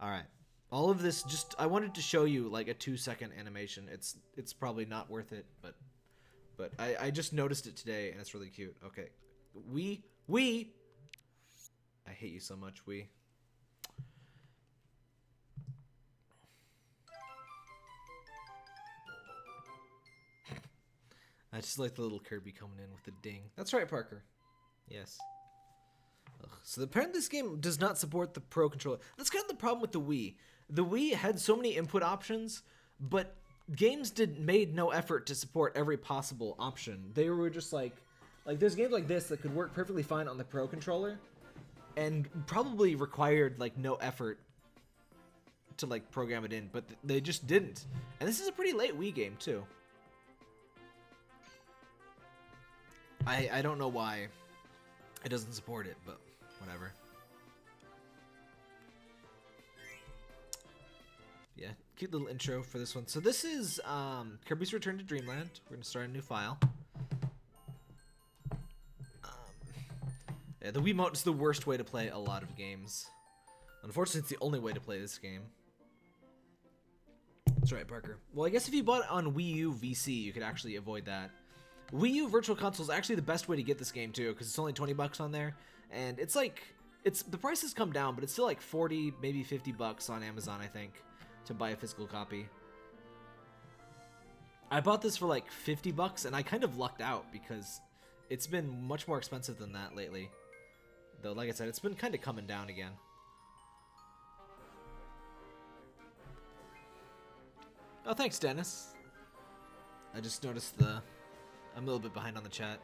All right. All of this just I wanted to show you like a 2-second animation. It's probably not worth it, but I just noticed it today and it's really cute. Okay. We I hate you so much, we. I just like the little Kirby coming in with the ding. That's right, Parker. Yes. Ugh. So apparently this game does not support the Pro Controller. That's kind of the problem with the Wii. The Wii had so many input options, but games made no effort to support every possible option. They were just like there's games like this that could work perfectly fine on the Pro Controller, and probably required like no effort to like program it in, but they just didn't. And this is a pretty late Wii game too. I don't know why it doesn't support it, but whatever. Yeah, cute little intro for this one. So this is Kirby's Return to Dreamland. We're gonna start a new file. Yeah, the Wiimote is the worst way to play a lot of games. Unfortunately, it's the only way to play this game. That's right, Parker. Well, I guess if you bought it on Wii U VC, you could actually avoid that. Wii U Virtual Console is actually the best way to get this game too, because it's only 20 bucks on there, and it's like the price has come down, but it's still like 40, maybe 50 bucks on Amazon, I think, to buy a physical copy. I bought this for like 50 bucks, and I kind of lucked out because it's been much more expensive than that lately. Though, like I said, it's been kind of coming down again. Oh, thanks, Dennis. I just noticed I'm a little bit behind on the chat.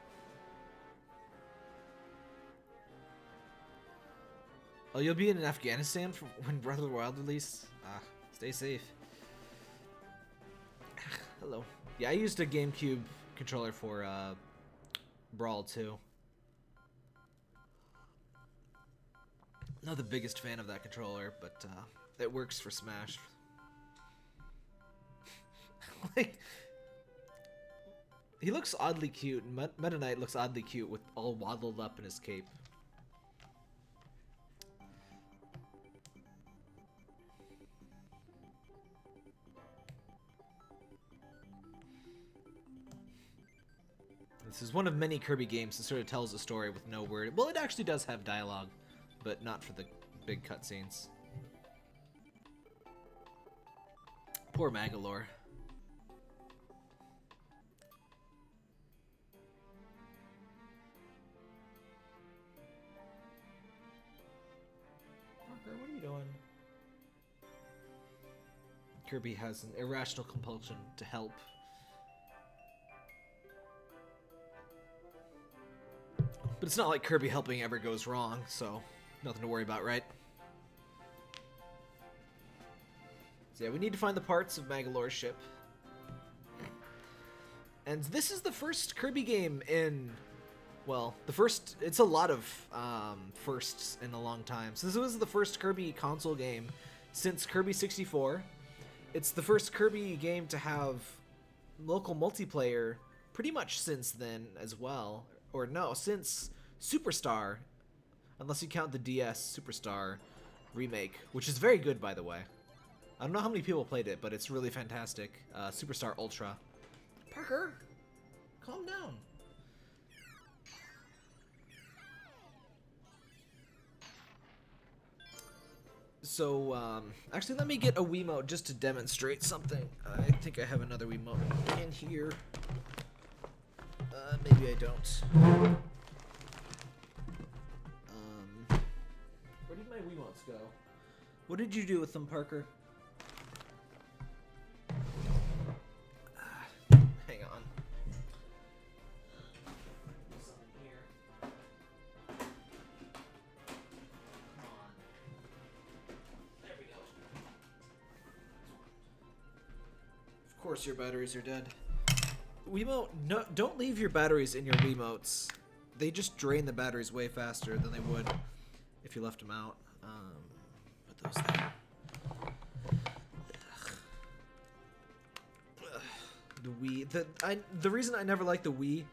Oh, you'll be in Afghanistan for when Breath of the Wild release? Stay safe. Hello. Yeah, I used a GameCube controller for Brawl 2. Not the biggest fan of that controller, but it works for Smash. Like, he looks oddly cute, and Meta Knight looks oddly cute with all waddled up in his cape. This is one of many Kirby games that sort of tells a story with no word. Well, it actually does have dialogue, but not for the big cutscenes. Poor Magolor. Parker, what are you doing? Kirby has an irrational compulsion to help. But it's not like Kirby helping ever goes wrong, so nothing to worry about, right? So yeah, we need to find the parts of Magolor's ship. And this is the first Kirby game in, well, it's a lot of firsts in a long time. So this was the first Kirby console game since Kirby 64. It's the first Kirby game to have local multiplayer pretty much since then as well. Or no, since Superstar, unless you count the DS Superstar remake, which is very good, by the way. I don't know how many people played it, but it's really fantastic. Superstar Ultra. Parker, calm down. So, actually, let me get a Wiimote just to demonstrate something. I think I have another Wiimote in here. Maybe I don't. Where did my Wiimotes go? What did you do with them, Parker? Hang on. Something here. Come on. There we go. Of course your batteries are dead. Wiimote, no, don't leave your batteries in your Wiimotes. They just drain the batteries way faster than they would if you left them out. Put those there. The Wii, the reason I never liked the Wii,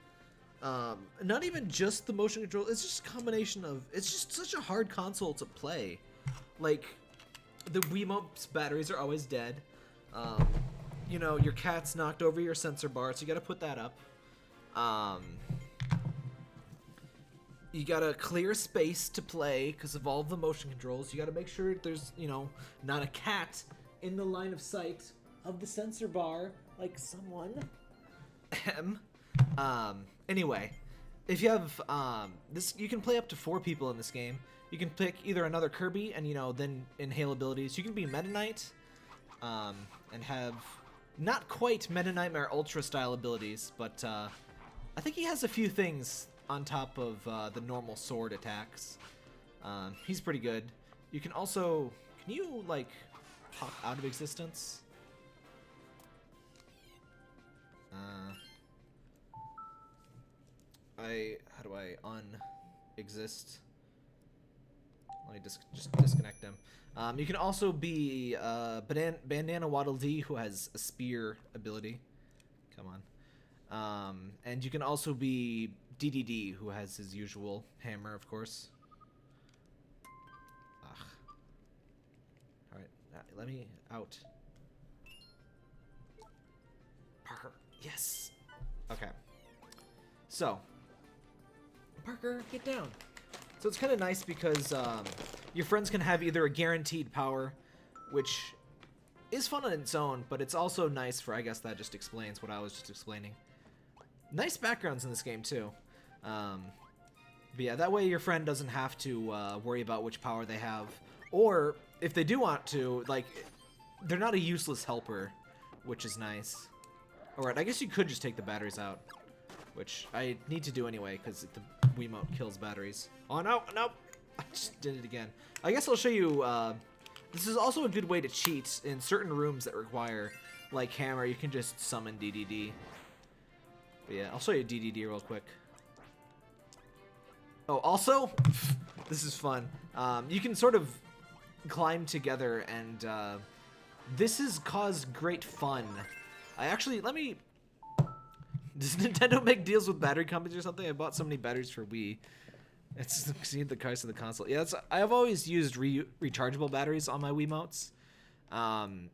not even just the motion control, it's just a combination of, it's just such a hard console to play. Like, The Wiimote's batteries are always dead. You know, your cat's knocked over your sensor bar, so you gotta put that up. You gotta clear space to play because of all the motion controls. You gotta make sure there's, you know, not a cat in the line of sight of the sensor bar, like someone. Anyway, if you have this, you can play up to 4 people in this game. You can pick either another Kirby and, you know, then inhale abilities. You can be Meta Knight and have not quite Meta Nightmare Ultra style abilities, but I think he has a few things on top of the normal sword attacks. He's pretty good. You can also, can you like pop out of existence? How do I un-exist? Let me just disconnect him. You can also be Bandana Waddle Dee, who has a spear ability. Come on. And you can also be DDD, who has his usual hammer, of course. Ugh. Alright, let me out. Parker, yes! Okay. So, Parker, get down. So it's kind of nice because your friends can have either a guaranteed power, which is fun on its own, but it's also nice for, I guess that just explains what I was just explaining. Nice backgrounds in this game, too. But yeah, that way your friend doesn't have to worry about which power they have. Or, if they do want to, like, they're not a useless helper, which is nice. Alright, I guess you could just take the batteries out, which I need to do anyway, because the Wiimote kills batteries. Oh, no, no! I just did it again. I guess I'll show you, this is also a good way to cheat in certain rooms that require, like hammer, you can just summon DDD. But yeah, I'll show you DDD real quick. Oh, also, this is fun. You can sort of climb together, and this has caused great fun. I actually, let me... Does Nintendo make deals with battery companies or something? I bought so many batteries for Wii. It's exceeded the price of the console. Yeah, I have always used rechargeable batteries on my Wiimotes,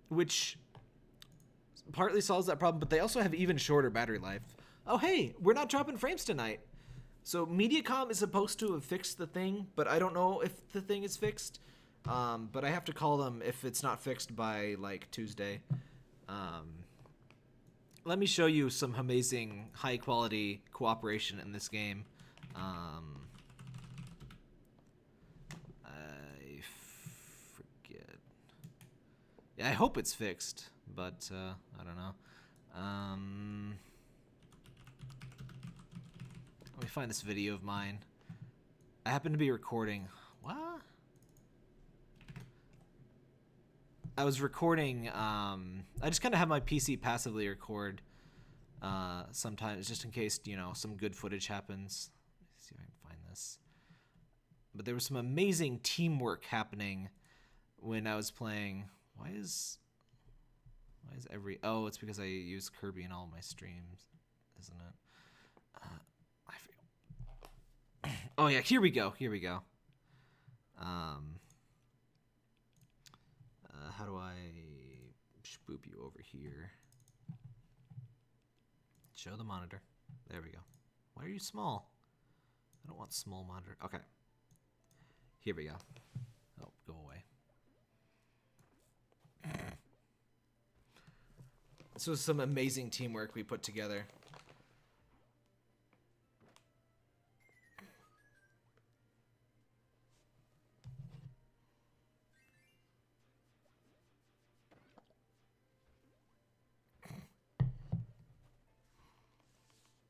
which partly solves that problem, but they also have even shorter battery life. Oh, hey, we're not dropping frames tonight. So Mediacom is supposed to have fixed the thing, but I don't know if the thing is fixed. But I have to call them if it's not fixed by, like, Tuesday. Let me show you some amazing high-quality cooperation in this game. I forget. Yeah, I hope it's fixed, but I don't know. Let me find this video of mine. I happen to be recording. What? I was recording, I just kind of have my PC passively record sometimes, just in case, you know, some good footage happens. Let's see if I can find this. But there was some amazing teamwork happening when I was playing. Why is every... Oh, it's because I use Kirby in all my streams, isn't it? I forget. Oh, yeah, here we go. How do I boop you over here? Show the monitor. There we go. Why are you small? I don't want small monitor. Okay. Here we go. Oh, go away. This was some amazing teamwork we put together.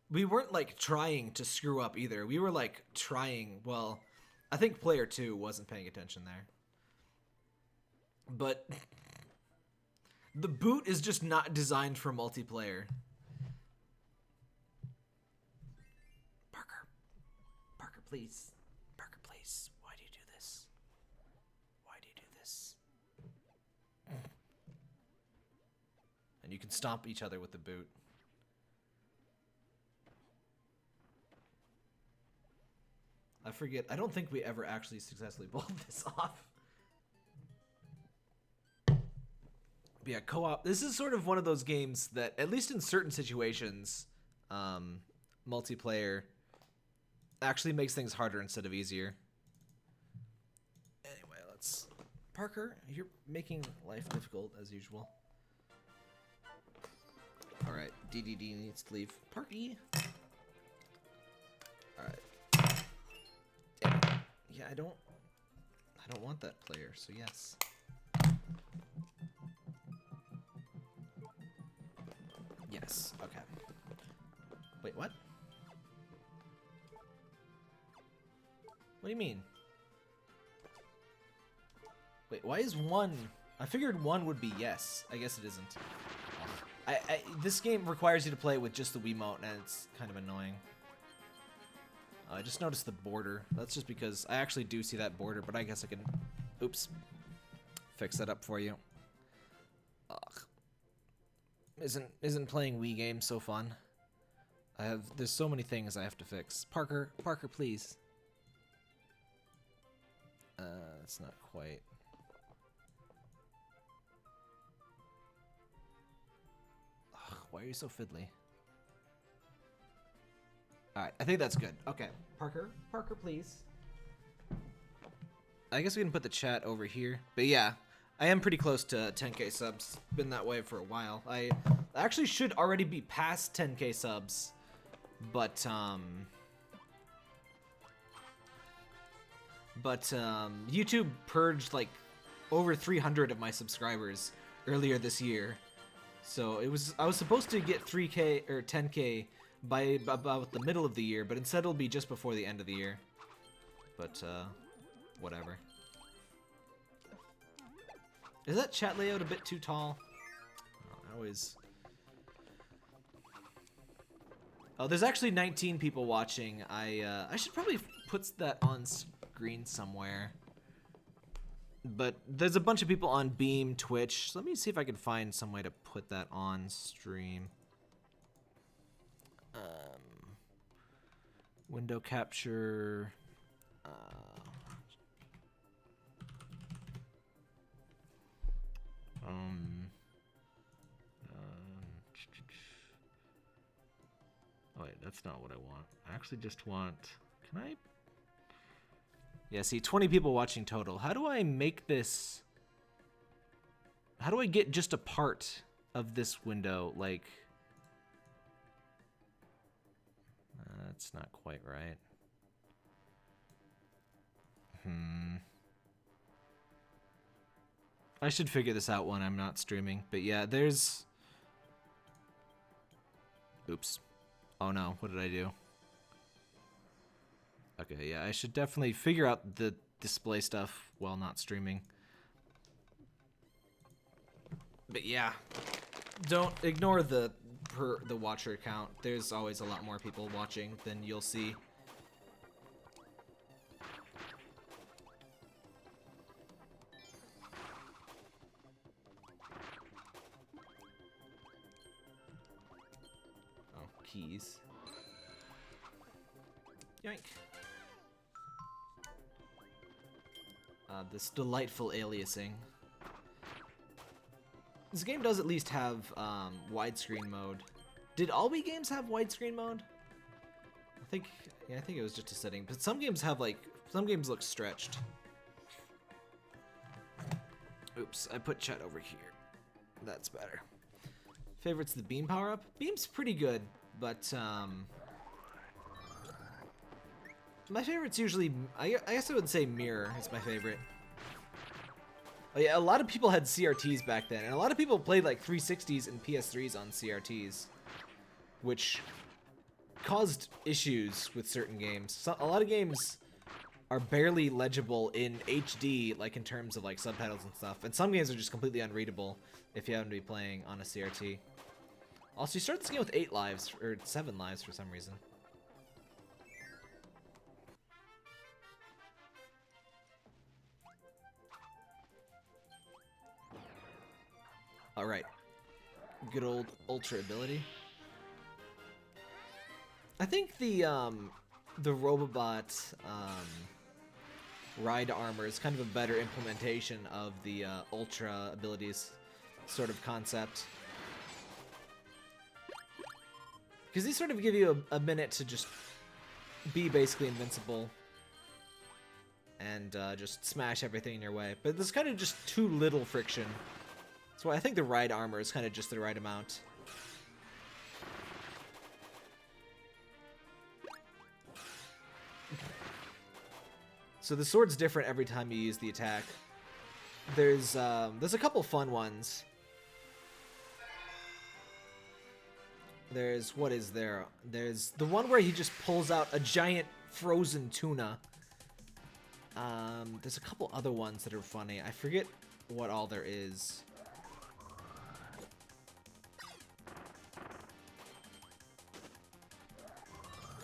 We weren't, like, trying to screw up either. We were, like, trying... Well, I think player 2 wasn't paying attention there. But... the boot is just not designed for multiplayer. Parker. Parker, please. Parker, please. Why do you do this? Why do you do this? And you can stomp each other with the boot. I forget. I don't think we ever actually successfully pulled this off. But yeah, co-op. This is sort of one of those games that, at least in certain situations, multiplayer actually makes things harder instead of easier. Anyway, let's... Parker, you're making life difficult as usual. Alright, DDD needs to leave. Parky! Alright. Damn it. Yeah, I don't want that player, so yes. Yes, okay. Wait, what? What do you mean? Wait, why is 1? I figured 1 would be yes. I guess it isn't. This game requires you to play with just the Wiimote, and it's kind of annoying. I just noticed the border. That's just because I actually do see that border, but I guess I can... Oops. Fix that up for you. Ugh. Isn't playing Wii games so fun? There's so many things I have to fix. Parker, please. That's not quite... Why are you so fiddly? Alright, I think that's good. Okay. Parker, please. I guess we can put the chat over here. But yeah, I am pretty close to 10k subs. Been that way for a while. I actually should already be past 10k subs. But YouTube purged like over 300 of my subscribers earlier this year. So I was supposed to get 3k or 10k by about the middle of the year, but instead it'll be just before the end of the year. But whatever. Is that chat layout a bit too tall? I always... Oh, there's actually 19 people watching. I should probably put that on screen somewhere. But there's a bunch of people on Beam, Twitch. So let me see if I can find some way to put that on stream. Window capture. Oh wait, that's not what I want. I actually just want... Can I... Yeah, see, 20 people watching total. How do I make this... How do I get just a part of this window, like... That's not quite right. I should figure this out when I'm not streaming. But yeah, there's... Oops. Oh no, what did I do? Okay, yeah, I should definitely figure out the display stuff while not streaming. But yeah, don't ignore the watcher count. There's always a lot more people watching than you'll see. Oh, keys. Yoink. This delightful aliasing. This game does at least have widescreen mode. Did all Wii games have widescreen mode? I think it was just a setting. But some games have some games look stretched. Oops, I put chat over here. That's better. Favorites the beam power up? Beam's pretty good, but my favorite's usually, I guess I would say Mira is my favorite. Oh yeah, a lot of people had CRTs back then, and a lot of people played like 360s and PS3s on CRTs, which caused issues with certain games. So, a lot of games are barely legible in HD, like in terms of like subtitles and stuff, and some games are just completely unreadable if you happen to be playing on a CRT. Also, you start this game with 8 lives, or 7 lives for some reason. Alright. Good old Ultra ability. I think the Robobot ride armor is kind of a better implementation of the Ultra abilities. sort of concept. Because these sort of give you a minute to just be basically invincible and just smash everything in your way. But there's kind of just too little friction. That's why I think the ride armor is kind of just the right amount. So the sword's different every time you use the attack. There's a couple fun ones. What is there? There's the one where he just pulls out a giant frozen tuna. There's a couple other ones that are funny. I forget what all there is.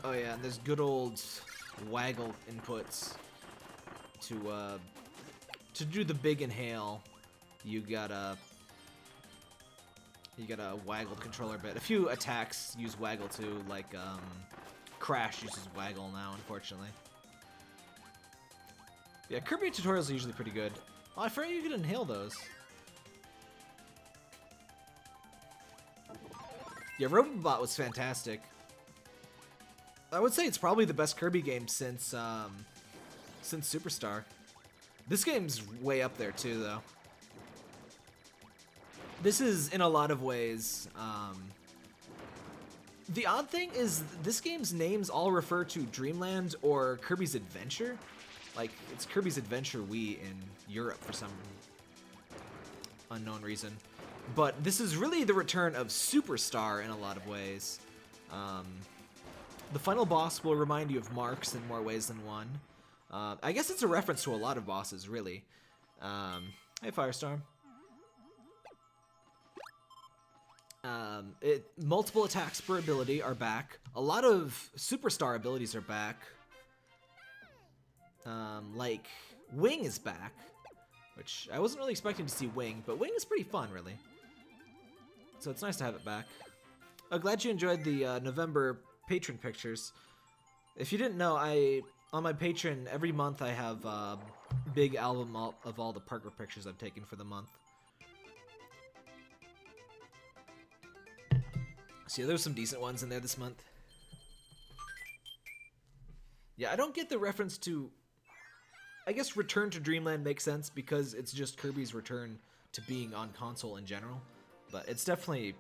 Oh yeah, and there's good old waggle inputs to do the big inhale. You gotta waggle the controller a bit. A few attacks use waggle too, like Crash uses waggle now, unfortunately. Yeah, Kirby tutorials are usually pretty good. Oh, I forgot you could inhale those. Yeah, Robobot was fantastic. I would say it's probably the best Kirby game since Superstar. This game's way up there too, though. This is, in a lot of ways, the odd thing is this game's names all refer to Dreamland or Kirby's Adventure. Like, it's Kirby's Adventure Wii in Europe for some unknown reason. But this is really the return of Superstar in a lot of ways. The final boss will remind you of Marks in more ways than one. I guess it's a reference to a lot of bosses, really. Hey, Firestorm. Multiple attacks per ability are back. A lot of Superstar abilities are back. Like, Wing is back, which I wasn't really expecting to see Wing, but Wing is pretty fun, really. So it's nice to have it back. I'm glad you enjoyed the November patron pictures. If you didn't know, on my Patreon, every month I have a big album of all the Parker pictures I've taken for the month. So yeah, there's some decent ones in there this month. Yeah, I don't get the reference to... I guess Return to Dreamland makes sense because it's just Kirby's return to being on console in general. But it's definitely...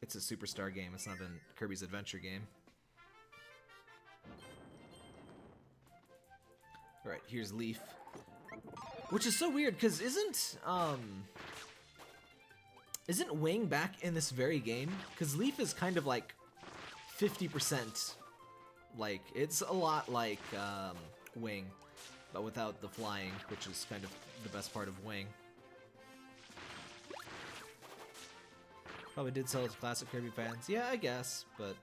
It's a Superstar game. It's not a Kirby's Adventure game. Alright, here's Leaf. Which is so weird, because isn't Wing back in this very game? Because Leaf is kind of like 50%. Like, it's a lot like Wing, but without the flying, which is kind of the best part of Wing. Probably did sell it to classic Kirby fans. Yeah, I guess, but...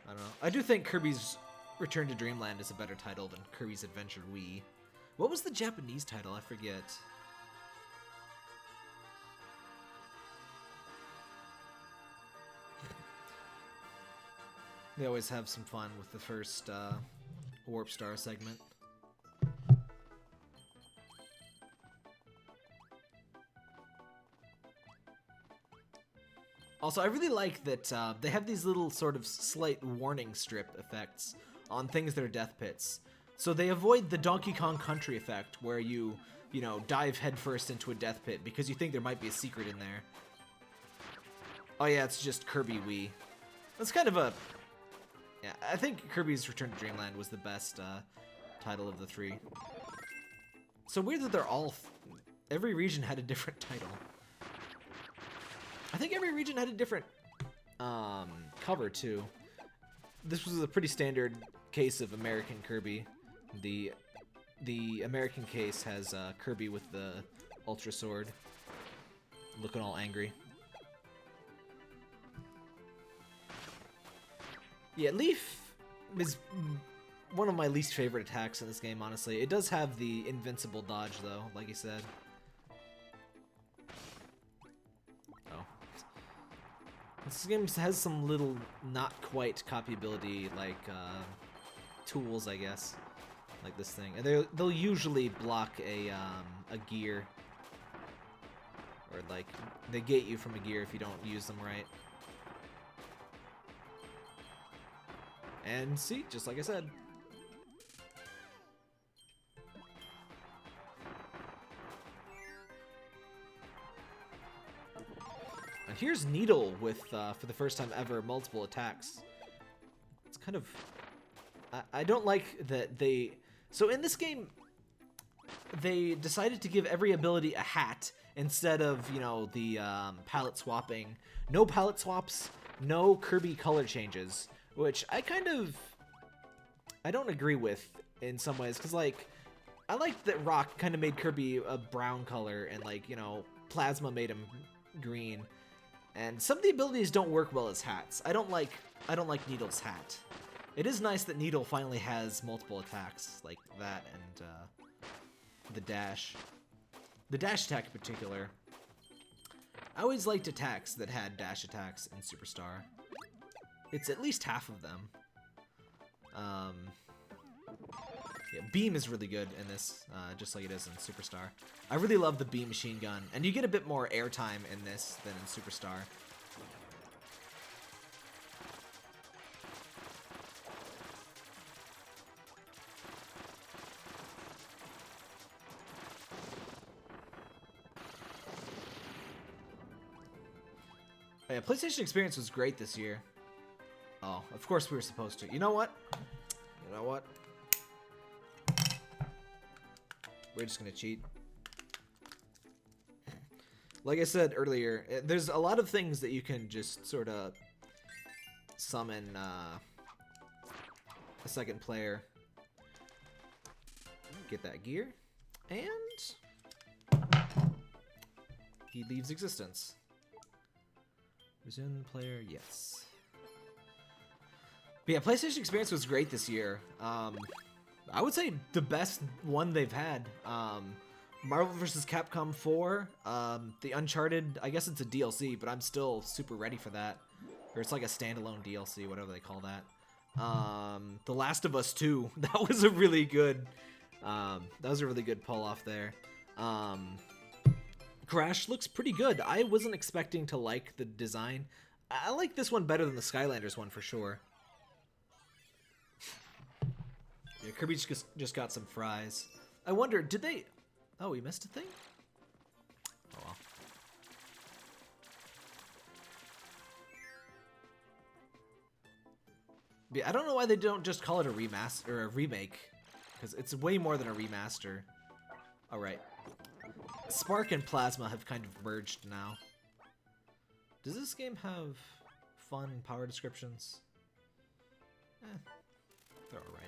I don't know. I do think Kirby's Return to Dreamland is a better title than Kirby's Adventure Wii. What was the Japanese title? I forget. They always have some fun with the first Warp Star segment. Also, I really like that they have these little sort of slight warning strip effects on things that are death pits. So they avoid the Donkey Kong Country effect, where you know, dive headfirst into a death pit because you think there might be a secret in there. Oh yeah, it's just Kirby Wii. That's kind of a... Yeah, I think Kirby's Return to Dreamland was the best title of the three. So weird that they're all... Every region had a different title. I think every region had a different cover, too. This was a pretty standard case of American Kirby. The American case has Kirby with the Ultra Sword, looking all angry. Yeah, Leaf is one of my least favorite attacks in this game, honestly. It does have the invincible dodge, though, like you said. This game has some little not quite copyability, like, tools, I guess, like this thing. And they'll usually block a gear Or, like, negate you from a gear if you don't use them right. And see, just like I said. And here's Needle with, for the first time ever, multiple attacks. It's kind of... I don't like that they... So in this game, they decided to give every ability a hat instead of, you know, the palette swapping. No palette swaps, no Kirby color changes, which I don't agree with in some ways, because, like, I like that Rock kind of made Kirby a brown color, and, like, you know, Plasma made him green. And some of the abilities don't work well as hats. I don't like Needle's hat. It is nice that Needle finally has multiple attacks like that, and the dash. The dash attack in particular. I always liked attacks that had dash attacks in Superstar. It's at least half of them. Yeah, Beam is really good in this, just like it is in Superstar. I really love the Beam machine gun, and you get a bit more airtime in this than in Superstar. Oh, yeah, PlayStation Experience was great this year. Oh, of course we were supposed to. You know what? You know what? We're just gonna cheat. Like I said earlier, there's a lot of things that you can just sort of summon a second player. Get that gear. And he leaves existence. Resume player, yes. But yeah, PlayStation Experience was great this year. I would say the best one they've had. Marvel vs. Capcom 4, the Uncharted, I guess it's a DLC, but I'm still super ready for that. Or it's like a standalone DLC, whatever they call that. The Last of Us 2, that was a really good pull off there. Crash looks pretty good. I wasn't expecting to like the design. I like this one better than the Skylanders one for sure. Yeah, Kirby just got some fries. I wonder, did they... Oh, we missed a thing? Oh well. Yeah, I don't know why they don't just call it a remaster or a remake, because it's way more than a remaster. All right. Spark and Plasma have kind of merged now. Does this game have fun power descriptions? They're all right.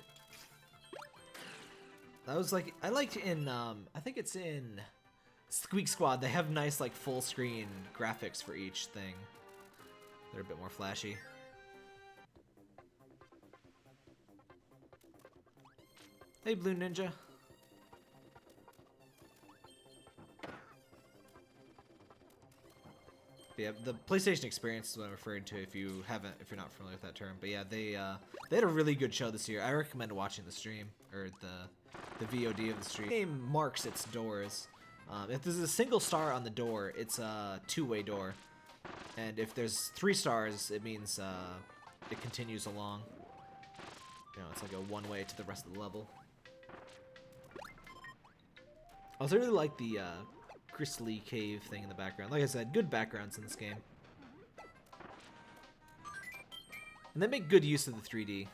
That was like, I liked in, I think it's in Squeak Squad, they have nice, like, full screen graphics for each thing. They're a bit more flashy. Hey, Blue Ninja. But yeah, the PlayStation Experience is what I'm referring to if you're not familiar with that term. But yeah, they had a really good show this year. I recommend watching the stream, or the VOD of the stream. The game marks its doors. If there's a single star on the door, it's a two-way door. And if there's 3 stars, it means it continues along. You know, it's like a one-way to the rest of the level. I also really like the crystally cave thing in the background. Like I said, good backgrounds in this game. And they make good use of the 3D.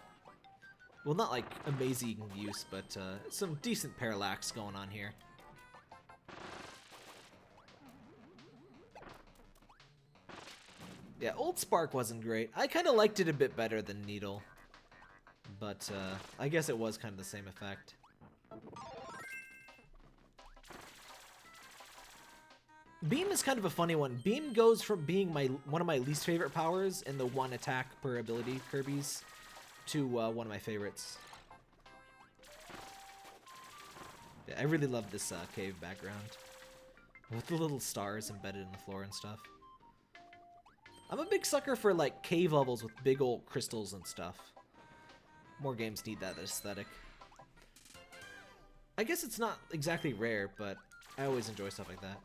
Well, not like amazing use, but some decent parallax going on here. Yeah, old Spark wasn't great. I kind of liked it a bit better than Needle. But I guess it was kind of the same effect. Beam is kind of a funny one. Beam goes from being one of my least favorite powers in the one attack per ability Kirby's to one of my favorites. Yeah, I really love this cave background with the little stars embedded in the floor and stuff. I'm a big sucker for like cave levels with big old crystals and stuff. More games need that aesthetic. I guess it's not exactly rare, but I always enjoy stuff like that.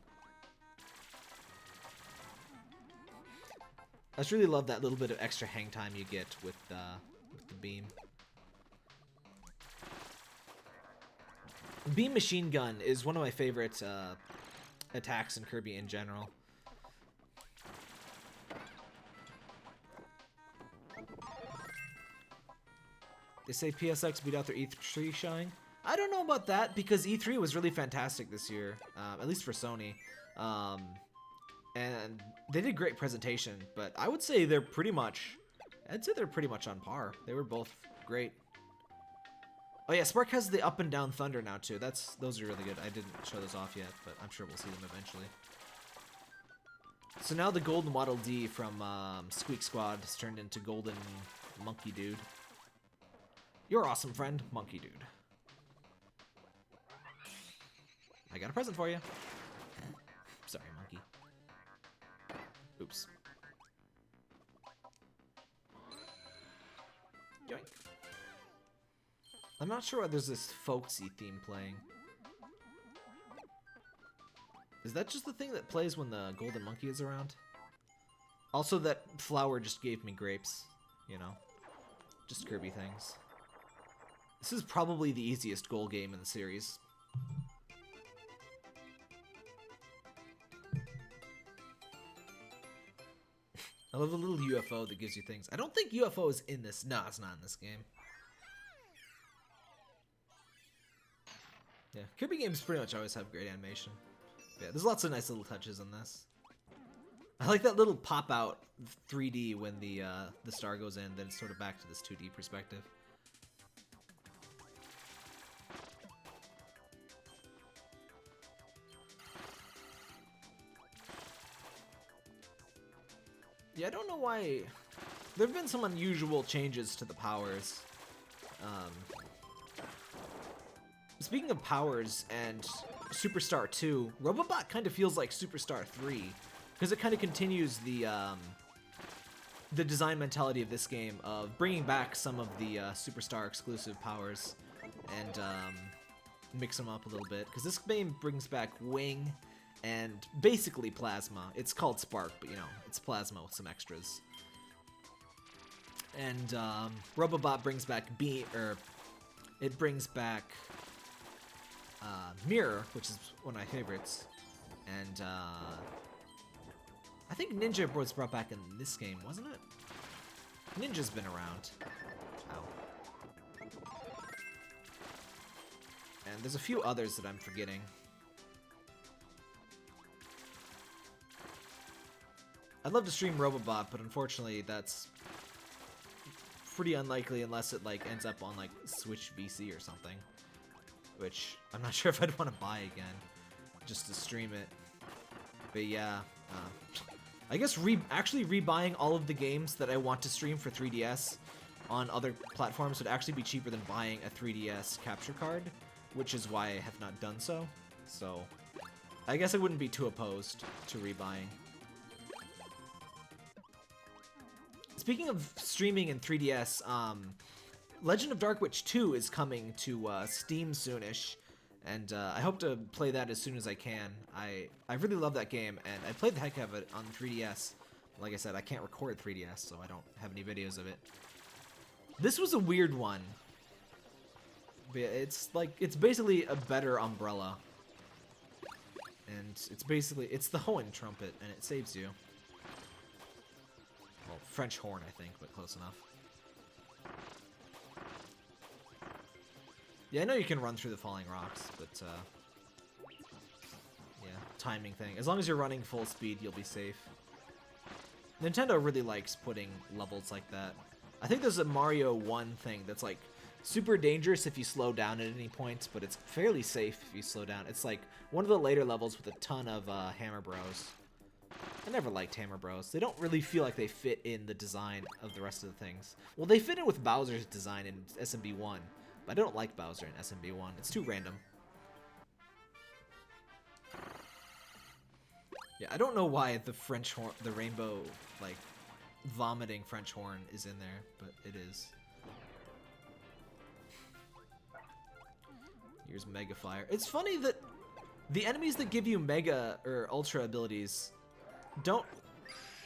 I just really love that little bit of extra hang time you get with the beam. Beam machine gun is one of my favorite attacks in Kirby in general. They say PSX beat out their E3 showing. I don't know about that because E3 was really fantastic this year, at least for Sony. And they did great presentation, but I would say they're pretty much, on par. They were both great. Oh yeah, Spark has the up and down thunder now too. Those are really good. I didn't show those off yet, but I'm sure we'll see them eventually. So now the Golden Waddle Dee from Squeak Squad has turned into Golden Monkey Dude. You're awesome, friend, Monkey Dude. I got a present for you. Sorry, monkey. Oops. Yoink. I'm not sure why there's this folksy theme playing. Is that just the thing that plays when the golden monkey is around? Also, that flower just gave me grapes, you know? Just Kirby things. This is probably the easiest goal game in the series. I love the little UFO that gives you things. I don't think UFO is in this. No, it's not in this game. Yeah, Kirby games pretty much always have great animation. But yeah, there's lots of nice little touches in this. I like that little pop-out 3D when the star goes in, then it's sort of back to this 2D perspective. Yeah, I don't know why. There have been some unusual changes to the powers. Speaking of powers and Superstar 2, Robobot kind of feels like Superstar 3 because it kind of continues the design mentality of this game of bringing back some of the Superstar exclusive powers and mix them up a little bit. Because this game brings back Wing and basically Plasma. It's called Spark, but you know, it's Plasma with some extras. And Robobot brings back it brings back Mira, which is one of my favorites. And I think Ninja was brought back in this game, wasn't it? Ninja's been around. Ow. And there's a few others that I'm forgetting. I'd love to stream Robobot, but unfortunately that's pretty unlikely unless it like ends up on like Switch VC or something, which I'm not sure if I'd want to buy again just to stream it. But yeah, I guess actually rebuying all of the games that I want to stream for 3DS on other platforms would actually be cheaper than buying a 3DS capture card, which is why I have not done so. So I guess I wouldn't be too opposed to rebuying. Speaking of streaming in 3DS, Legend of Dark Witch 2 is coming to Steam soonish, and I hope to play that as soon as I can. I really love that game, and I played the heck out of it on 3DS. Like I said, I can't record 3DS, so I don't have any videos of it. This was a weird one. It's basically a better umbrella. And it's the Hoenn trumpet, and it saves you. Well, French horn, I think, but close enough. Yeah, I know you can run through the falling rocks, but, yeah, timing thing. As long as you're running full speed, you'll be safe. Nintendo really likes putting levels like that. I think there's a Mario 1 thing that's, like, super dangerous if you slow down at any point, but it's fairly safe if you slow down. It's, like, one of the later levels with a ton of, Hammer Bros. I never liked Hammer Bros. They don't really feel like they fit in the design of the rest of the things. Well, they fit in with Bowser's design in SMB1, but I don't like Bowser in SMB1. It's too random. Yeah, I don't know why the French horn, the rainbow, like, vomiting French horn is in there, but it is. Here's Mega Fire. It's funny that the enemies that give you Mega or Ultra abilities don't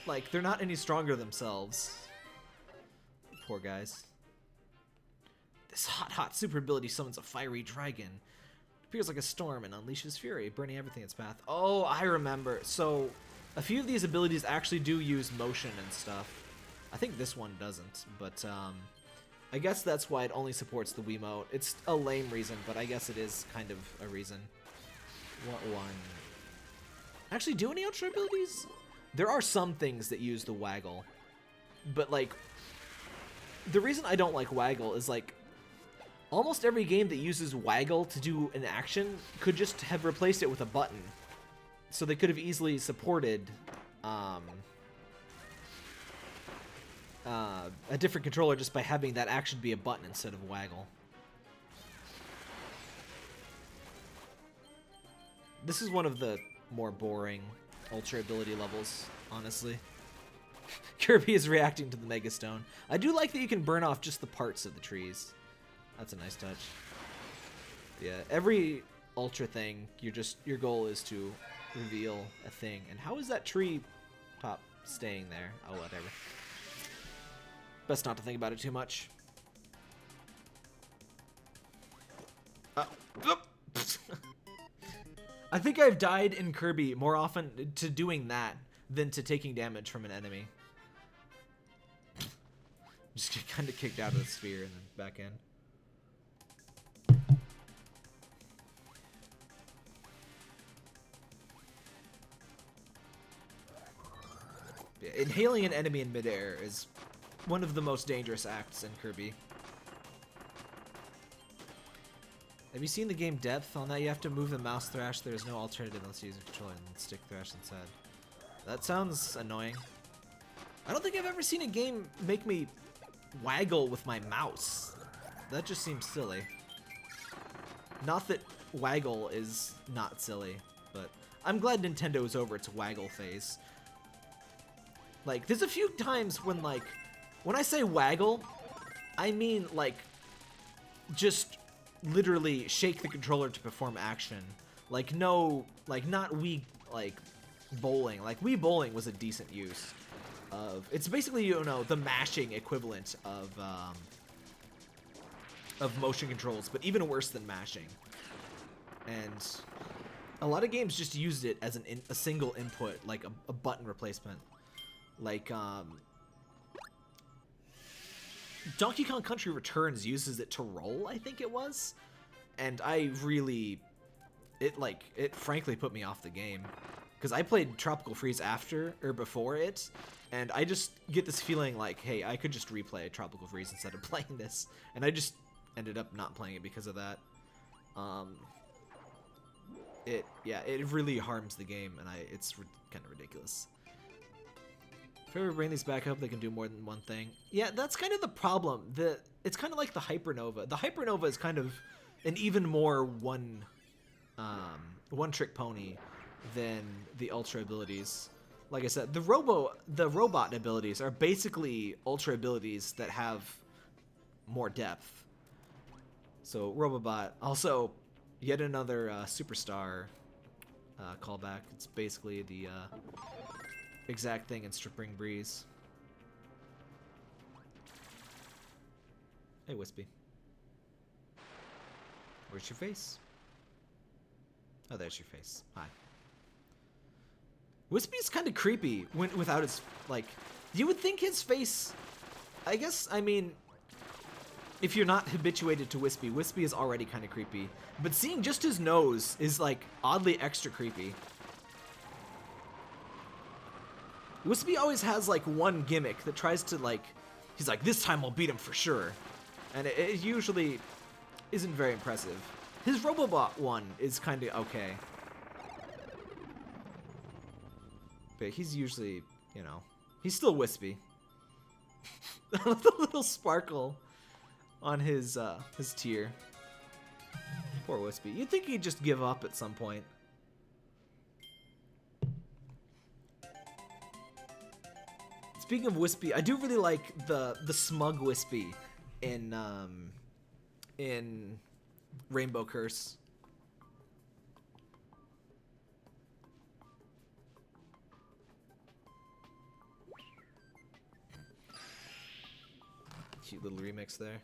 like, they're not any stronger themselves. Poor guys. This hot super ability summons a fiery dragon. Appears like a storm and unleashes fury, burning everything in its path. Oh, I remember. So, a few of these abilities actually do use motion and stuff. I think this one doesn't, but I guess that's why it only supports the Wiimote. It's a lame reason, but I guess it is kind of a reason. What one? Actually, do any ultra abilities? There are some things that use the waggle, but like, the reason I don't like waggle is like, almost every game that uses waggle to do an action could just have replaced it with a button. So they could have easily supported a different controller just by having that action be a button instead of waggle. This is one of the more boring ultra ability levels, honestly. Kirby is reacting to the Mega Stone. I do like that you can burn off just the parts of the trees. That's a nice touch. Yeah, every ultra thing, your goal is to reveal a thing. And how is that tree top staying there? Oh, whatever. Best not to think about it too much. I think I've died in Kirby more often to doing that than to taking damage from an enemy. Just get kind of kicked out of the sphere and then back in. Yeah, inhaling an enemy in midair is one of the most dangerous acts in Kirby. Have you seen the game Depth? On that you have to move the mouse thrash. There is no alternative unless you use a controller and stick thrash instead. That sounds annoying. I don't think I've ever seen a game make me waggle with my mouse. That just seems silly. Not that waggle is not silly, but I'm glad Nintendo is over its waggle phase. Like, there's a few times when, like, when I say waggle, I mean, like, just literally shake the controller to perform action. Like, no, like, not Wii, like, bowling. Like, Wii bowling was a decent use of, it's basically, you know, the mashing equivalent of motion controls, but even worse than mashing. And a lot of games just used it as a single input, like a button replacement. Like, Donkey Kong Country Returns uses it to roll, I think it was. And I really, it frankly put me off the game. Because I played Tropical Freeze after, or before it, and I just get this feeling like, hey, I could just replay Tropical Freeze instead of playing this. And I just ended up not playing it because of that. It really harms the game, and it's kind of ridiculous. If I ever bring these back up, they can do more than one thing. Yeah, that's kind of the problem. It's kind of like the Hypernova. The Hypernova is kind of an even more one-trick pony than the Ultra abilities. Like I said, the robot abilities are basically Ultra abilities that have more depth. So Robobot, also yet another Superstar callback. It's basically the exact thing in Spring Breeze. Hey, Wispy. Where's your face? Oh, there's your face. Hi. Wispy's kind of creepy without his, like, you would think his face, I guess, I mean, if you're not habituated to Wispy, Wispy is already kind of creepy. But seeing just his nose is, like, oddly extra creepy. Wispy always has, like, one gimmick that tries to, like, he's like, this time I'll beat him for sure. And it usually isn't very impressive. His Robobot one is kind of okay. But he's usually, you know, he's still Wispy. The little sparkle on his tear. Poor Wispy. You'd think he'd just give up at some point. Speaking of Wispy, I do really like the smug Wispy in Rainbow Curse. Cute little remix there.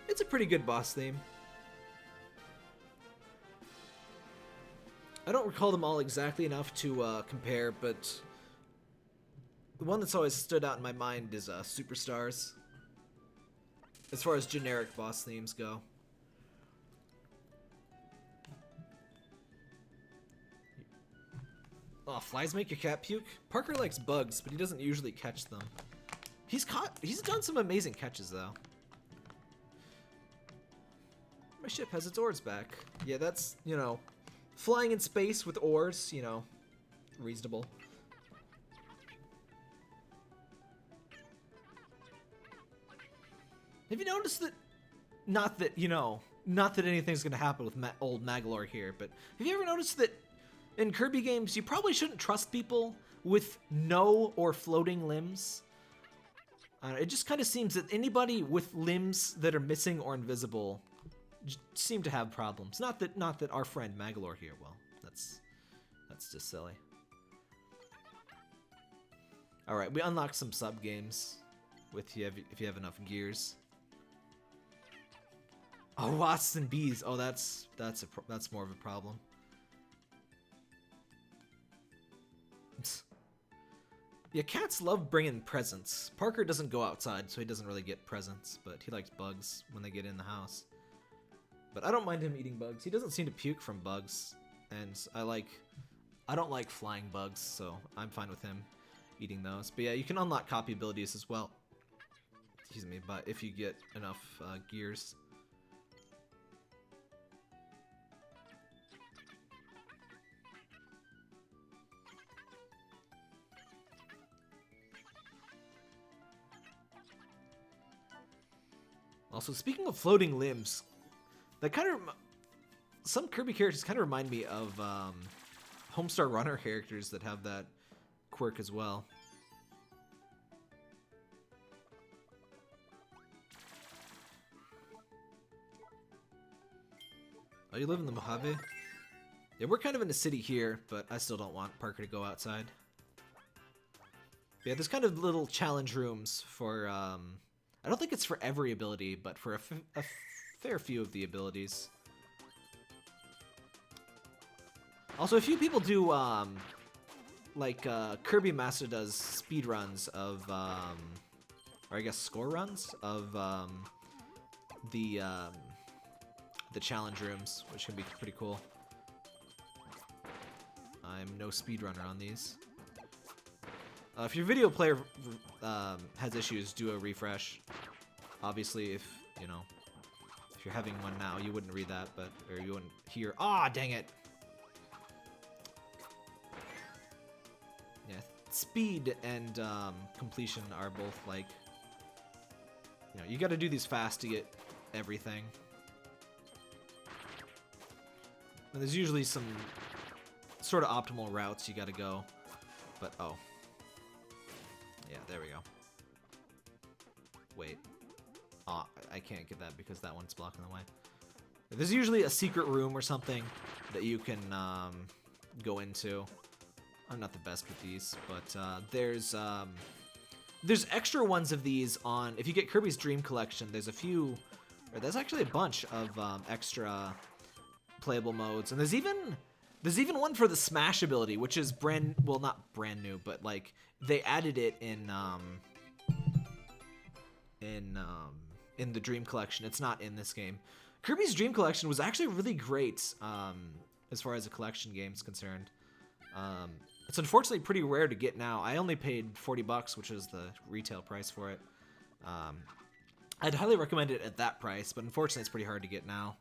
It's a pretty good boss theme. I don't recall them all exactly enough to compare, but the one that's always stood out in my mind is Superstars, as far as generic boss themes go. Oh, flies make your cat puke? Parker likes bugs, but he doesn't usually catch them. He's done some amazing catches, though. My ship has its oars back. Yeah, that's, you know, flying in space with oars, you know, reasonable. Have you noticed that, not that anything's gonna happen with old Maglor here, but have you ever noticed that in Kirby games, you probably shouldn't trust people with no or floating limbs? It just kind of seems that anybody with limbs that are missing or invisible seem to have problems. Not that our friend Maglor here will. That's just silly. All right, we unlocked some sub games if you have enough gears. Oh, wasps and bees. Oh, that's more of a problem. Yeah, cats love bringing presents. Parker doesn't go outside, so he doesn't really get presents, but he likes bugs when they get in the house. But I don't mind him eating bugs. He doesn't seem to puke from bugs, and I don't like flying bugs, so I'm fine with him eating those. But yeah, you can unlock copy abilities as well. Excuse me, but if you get enough gears. Also, speaking of floating limbs, that kind of some Kirby characters kind of remind me of Homestar Runner characters that have that quirk as well. Oh, you live in the Mojave? Yeah, we're kind of in the city here, but I still don't want Parker to go outside. Yeah, there's kind of little challenge rooms for, I don't think it's for every ability, but for a fair few of the abilities. Also, a few people do, Kirby Master does speedruns of, or I guess score runs of, the challenge rooms, which can be pretty cool. I'm no speedrunner on these. If your video player has issues, do a refresh. Obviously, if you're having one now, you wouldn't read that, or you wouldn't hear. Ah, dang it! Yeah, speed and completion are both like, you got to do these fast to get everything. And there's usually some sort of optimal routes you got to go, but oh. Yeah, there we go. Wait. Oh, I can't get that because that one's blocking the way. There's usually a secret room or something that you can go into. I'm not the best with these, but there's extra ones of these on. If you get Kirby's Dream Collection, there's a few, or there's actually a bunch of extra playable modes, and there's even one for the Smash ability, which is not brand new, but like they added it in the Dream Collection. It's not in this game. Kirby's Dream Collection was actually really great as far as a collection game is concerned. It's unfortunately pretty rare to get now. I only paid $40, which is the retail price for it. I'd highly recommend it at that price, but unfortunately it's pretty hard to get now.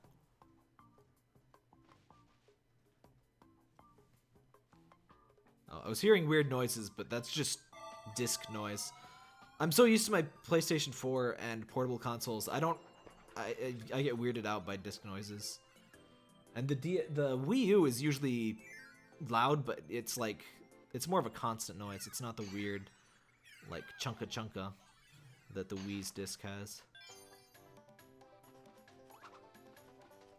Oh, I was hearing weird noises, but that's just disc noise. I'm so used to my PlayStation 4 and portable consoles. I get weirded out by disc noises. And the Wii U is usually loud, but it's more of a constant noise. It's not the weird, like, chunka that the Wii's disc has.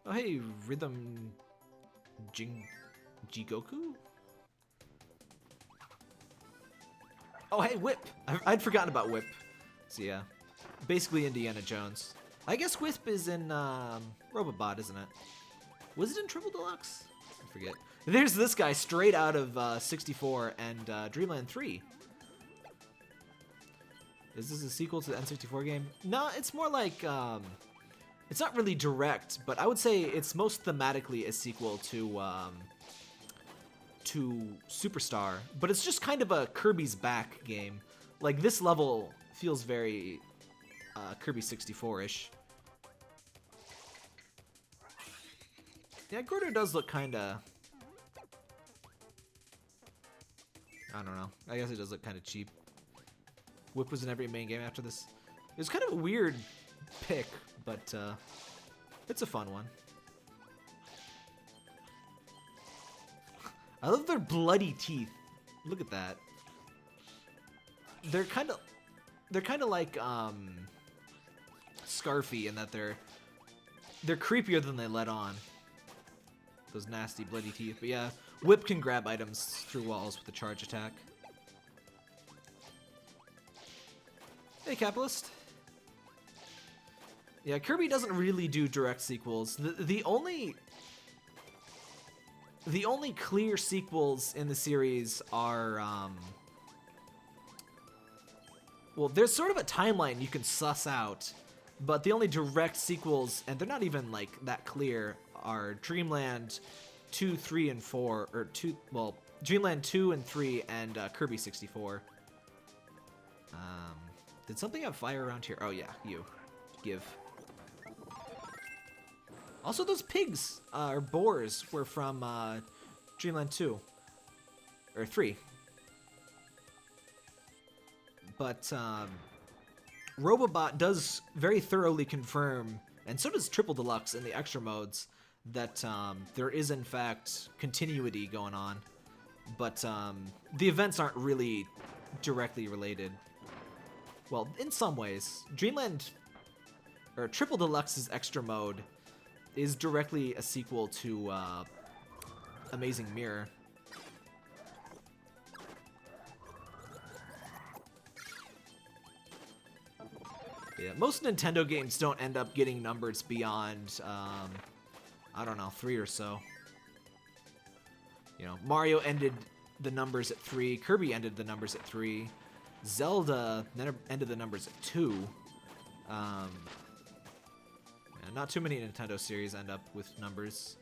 Oh, hey, RhythmJigoku. RhythmJigoku? Oh, hey, Whip! I'd forgotten about Whip. So yeah, basically Indiana Jones. I guess Whip is in Robobot, isn't it? Was it in Triple Deluxe? I forget. There's this guy straight out of 64 and Dreamland 3. Is this a sequel to the N64 game? No, it's more like, it's not really direct, but I would say it's most thematically a sequel to Superstar, but it's just kind of a Kirby's Back game. Like, this level feels very Kirby 64-ish. Yeah, Gordo does look kinda... I don't know. I guess it does look kinda cheap. Whip was in every main game after this. It was kind of a weird pick, but it's a fun one. I love their bloody teeth. Look at that. They're kind of like Scarfy in that they're creepier than they let on. Those nasty bloody teeth. But yeah, Whip can grab items through walls with a charge attack. Hey, Capitalist. Yeah, Kirby doesn't really do direct sequels. The only clear sequels in the series are, well, there's sort of a timeline you can suss out, but the only direct sequels, and they're not even, like, that clear, are Dreamland 2, 3, and 4, or Dreamland 2 and 3, and Kirby 64. Did something have fire around here? Oh, yeah, you. Give. Also, those pigs, or boars, were from Dreamland 2. Or 3. But Robobot does very thoroughly confirm, and so does Triple Deluxe in the extra modes, that there is, in fact, continuity going on. But the events aren't really directly related. Well, in some ways. Dreamland, or Triple Deluxe's extra mode is directly a sequel to Amazing Mirror. Yeah, most Nintendo games don't end up getting numbers beyond, I don't know, 3 or so. You know, Mario ended the numbers at 3, Kirby ended the numbers at 3, Zelda ended the numbers at 2. Yeah, not too many Nintendo series end up with numbers.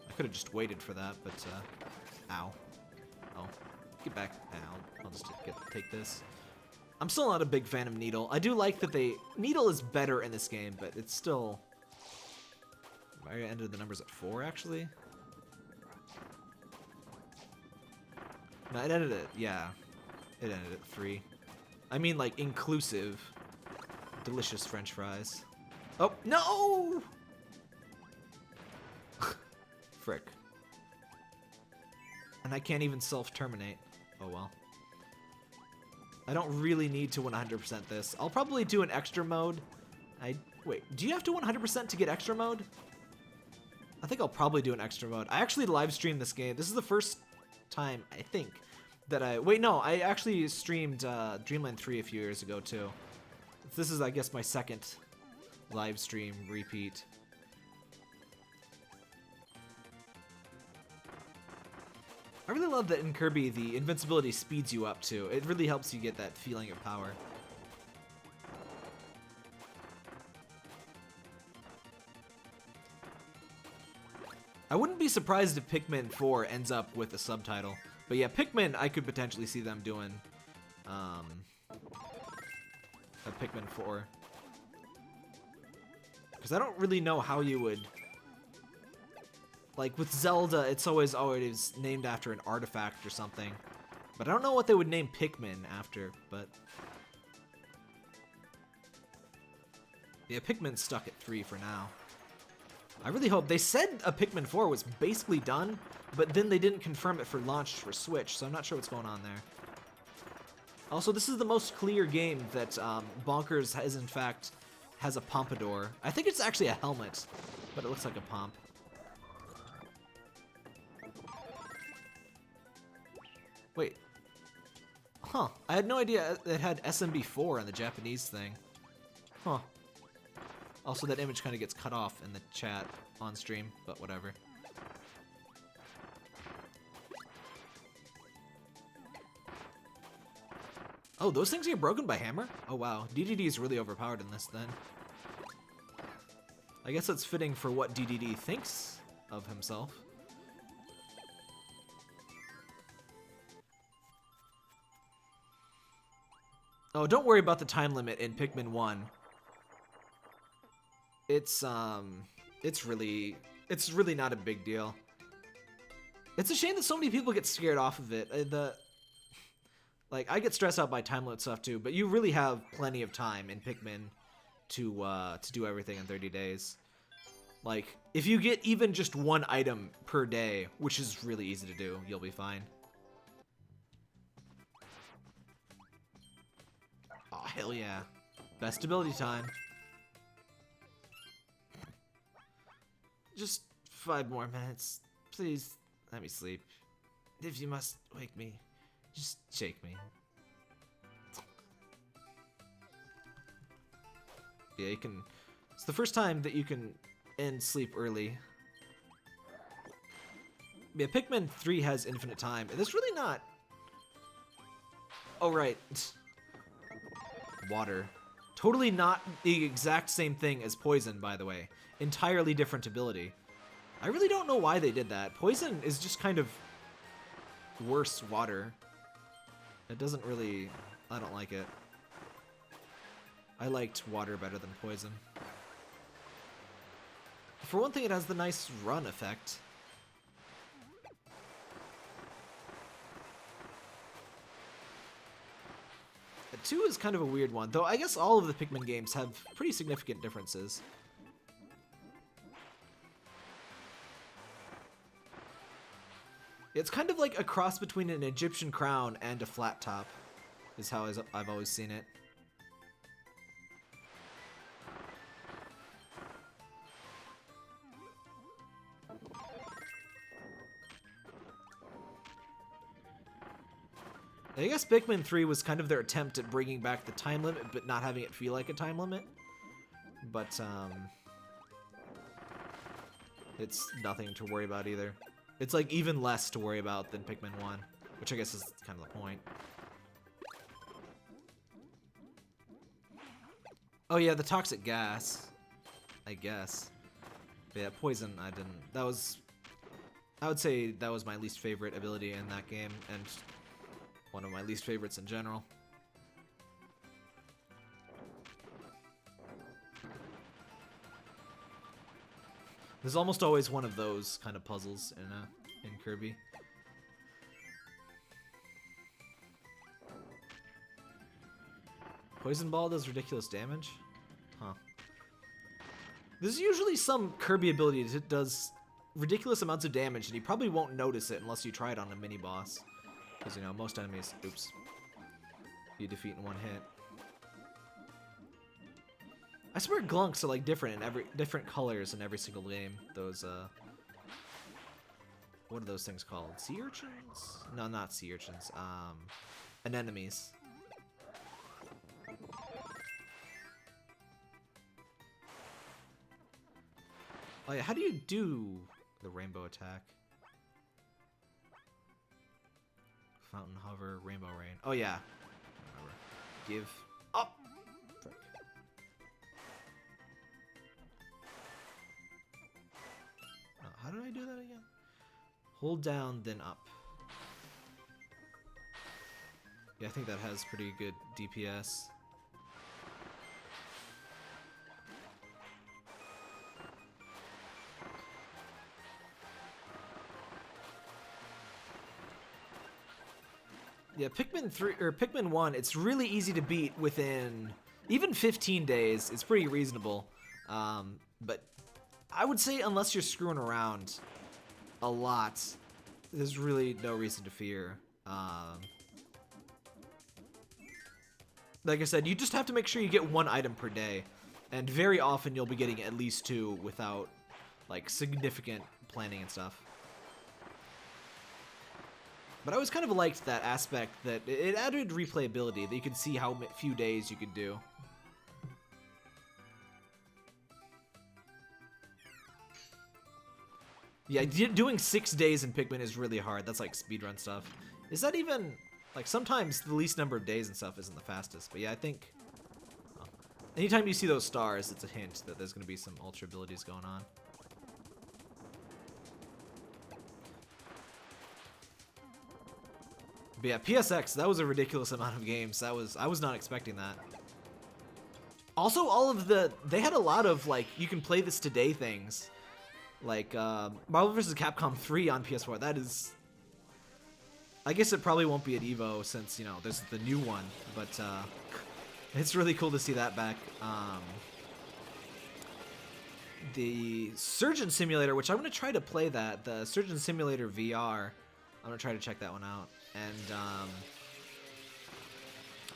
I could have just waited for that, but ow. Oh, get back. Ow. I'll just take this. I'm still not a big fan of Needle. I do like that Needle is better in this game, but it's still... Mario ended the numbers at 4, actually. No, it ended at, yeah. It ended at 3. I mean, like, inclusive. Delicious French fries. Oh, no! Frick. And I can't even self-terminate. Oh, well. I don't really need to 100% this. I'll probably do an extra mode. Wait, do you have to 100% to get extra mode? I think I'll probably do an extra mode. I actually live streamed this game. This is the first time, I think, that I actually streamed Dreamland 3 a few years ago, too. This is, I guess, my second live stream repeat. I really love that in Kirby, the invincibility speeds you up, too. It really helps you get that feeling of power. I wouldn't be surprised if Pikmin 4 ends up with a subtitle. But yeah, Pikmin, I could potentially see them doing a Pikmin 4. Because I don't really know how you would... Like, with Zelda, it's always named after an artifact or something. But I don't know what they would name Pikmin after, but... Yeah, Pikmin's stuck at 3 for now. I really hope... They said a Pikmin 4 was basically done, but then they didn't confirm it for launch for Switch, so I'm not sure what's going on there. Also, this is the most clear game that Bonkers has, in fact, has a pompadour. I think it's actually a helmet. but it looks like a pomp. Wait. Huh. I had no idea it had SMB4 on the Japanese thing. Huh. Also, that image kind of gets cut off in the chat on stream, but whatever. Oh, those things get broken by hammer? Oh, wow. DDD is really overpowered in this, then. I guess that's fitting for what DDD thinks of himself. Oh, don't worry about the time limit in Pikmin 1. It's really not a big deal. It's a shame that so many people get scared off of it. Like, I get stressed out by time limit stuff too, but you really have plenty of time in Pikmin to do everything in 30 days. Like, if you get even just one item per day, which is really easy to do, you'll be fine. Oh, hell yeah. Best ability time. Just 5 more minutes. Please, let me sleep. If you must wake me, just shake me. Yeah, you can... It's the first time that you can end sleep early. Yeah, Pikmin 3 has infinite time, and it's really not... Oh, right. Water. Totally not the exact same thing as poison, by the way. Entirely different ability. I really don't know why they did that. Poison is just kind of worse water. It doesn't really... I don't like it. I liked water better than poison. For one thing, it has the nice run effect. The 2 is kind of a weird one, though I guess all of the Pikmin games have pretty significant differences. It's kind of like a cross between an Egyptian crown and a flat top, is how I've always seen it. I guess Pikmin 3 was kind of their attempt at bringing back the time limit, but not having it feel like a time limit. But, it's nothing to worry about either. It's, like, even less to worry about than Pikmin 1, which I guess is kind of the point. Oh yeah, the toxic gas, I guess. But yeah, poison, I didn't. I would say that was my least favorite ability in that game, and one of my least favorites in general. There's almost always one of those kind of puzzles in Kirby. Poison Ball does ridiculous damage? Huh. There's usually some Kirby ability that does ridiculous amounts of damage, and you probably won't notice it unless you try it on a mini-boss. Because, you know, most enemies, oops, you defeat in one hit. I swear glunks are like different in different colors in every single game. Those what are those things called? Sea urchins? No, not sea urchins. Anemones. Oh yeah, how do you do the rainbow attack? Fountain hover, rainbow rain. Oh yeah. Whatever. Give up. Frick. Oh, how did I do that again? Hold down, then up. Yeah, I think that has pretty good DPS. Yeah, Pikmin 3 or Pikmin 1, it's really easy to beat within even 15 days. It's pretty reasonable. But I would say unless you're screwing around a lot, there's really no reason to fear. Like I said, you just have to make sure you get one item per day. And very often you'll be getting at least 2 without like significant planning and stuff. But I always kind of liked that aspect that it added replayability, that you could see how few days you could do. Yeah, doing 6 days in Pikmin is really hard. That's like speedrun stuff. Is that even... Like, sometimes the least number of days and stuff isn't the fastest. But yeah, I think... Oh. Anytime you see those stars, it's a hint that there's going to be some ultra abilities going on. But yeah, PSX, that was a ridiculous amount of games. I was not expecting that. Also, all of the... They had a lot of, like, you can play this today things. Like, Marvel vs. Capcom 3 on PS4. That is... I guess it probably won't be at EVO since, you know, there's the new one. But, it's really cool to see that back. The Surgeon Simulator, which I'm going to try to play that. The Surgeon Simulator VR. I'm going to try to check that one out. And,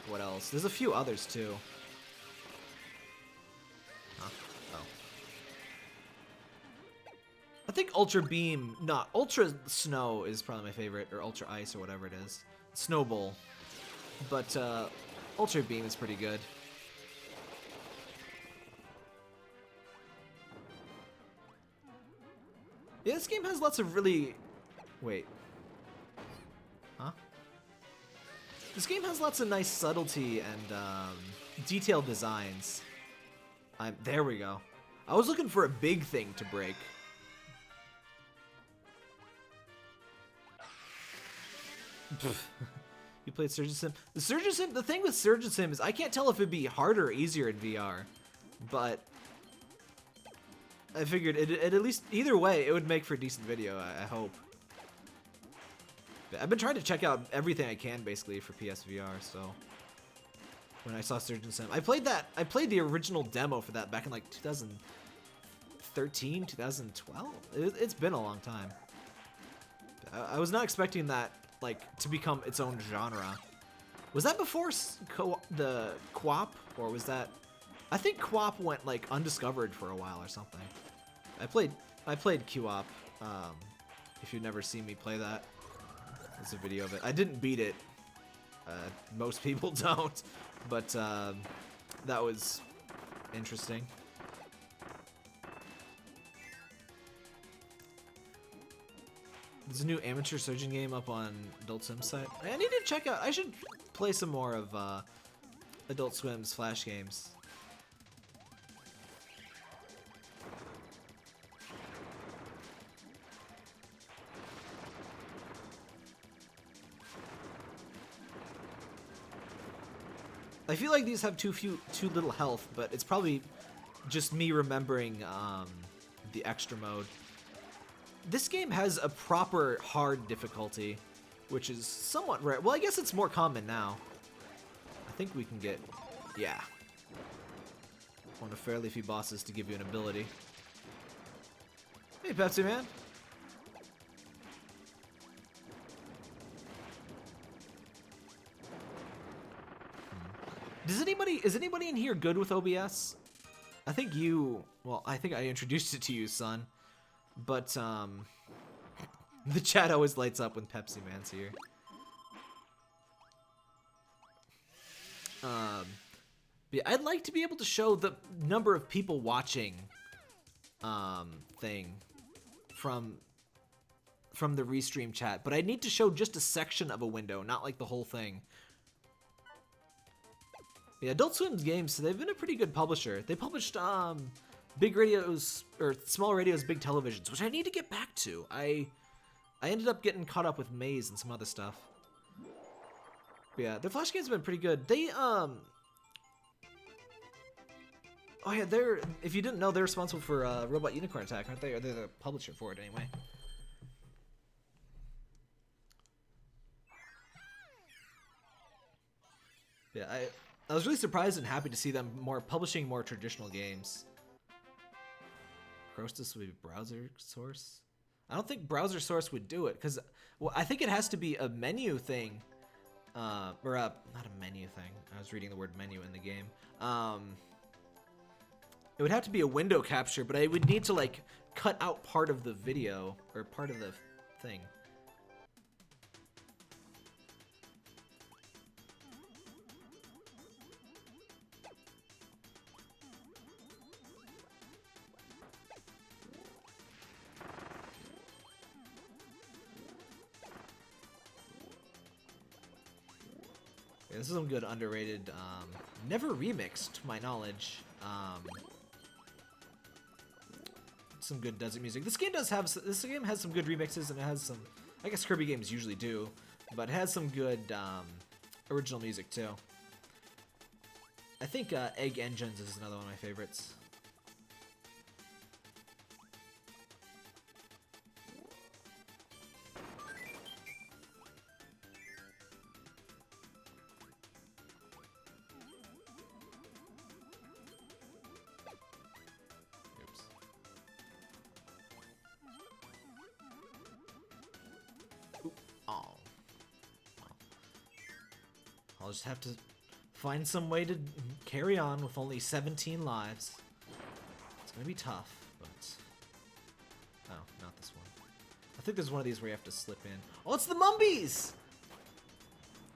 what else? There's a few others, too. Huh? Oh. I think Ultra Beam, not Ultra Snow is probably my favorite, or Ultra Ice, or whatever it is. Snow Bowl. But, Ultra Beam is pretty good. Yeah, this game has lots of really... Wait. Huh? This game has lots of nice subtlety and detailed designs. There we go. I was looking for a big thing to break. You played Surgeon Sim? The thing with Surgeon Sim is I can't tell if it'd be harder or easier in VR, but I figured it at least either way it would make for a decent video. I hope. I've been trying to check out everything I can basically for PSVR, so when I saw Surgeon Sim, I played the original demo for that back in like 2013, 2012. It's been a long time. I was not expecting that like to become its own genre. Was that before the QWOP, or was that? I think QWOP went like undiscovered for a while or something. I played QWOP. If you've never seen me play that. There's a video of it. I didn't beat it. Most people don't, but that was interesting. There's a new amateur surgeon game up on Adult Swim's site. I need to check out. I should play some more of Adult Swim's Flash games. I feel like these have too little health, but it's probably just me remembering the extra mode. This game has a proper hard difficulty, which is somewhat rare. Well, I guess it's more common now. I think we can get, yeah, one of fairly few bosses to give you an ability. Hey, Pepsi Man. Is anybody in here good with OBS? I think you, well, I think I introduced it to you, son. But, the chat always lights up when Pepsi Man's here. But I'd like to be able to show the number of people watching, thing from the restream chat. But I need to show just a section of a window, not like the whole thing. Yeah, Adult Swim's games, they've been a pretty good publisher. They published, Big Radios, or Small Radios, Big Televisions, which I need to get back to. I ended up getting caught up with Maze and some other stuff. But yeah, their Flash games have been pretty good. They, oh yeah, if you didn't know, they're responsible for, Robot Unicorn Attack, aren't they? Or they're the publisher for it, anyway. Yeah, I was really surprised and happy to see them publishing more traditional games. Crostus would be browser source. I don't think browser source would do it because, well, I think it has to be a menu thing, not a menu thing. I was reading the word menu in the game. It would have to be a window capture, but I would need to like cut out part of the video or part of the thing. Yeah, this is some good underrated, never remixed to my knowledge. Some good desert music. This game has some good remixes, and it has some, I guess Kirby games usually do, but it has some good original music too. I think Egg Engines is another one of my favorites. I'll just have to find some way to carry on with only 17 lives. It's gonna be tough, but... Oh, not this one. I think there's one of these where you have to slip in. Oh, it's the Mumbies!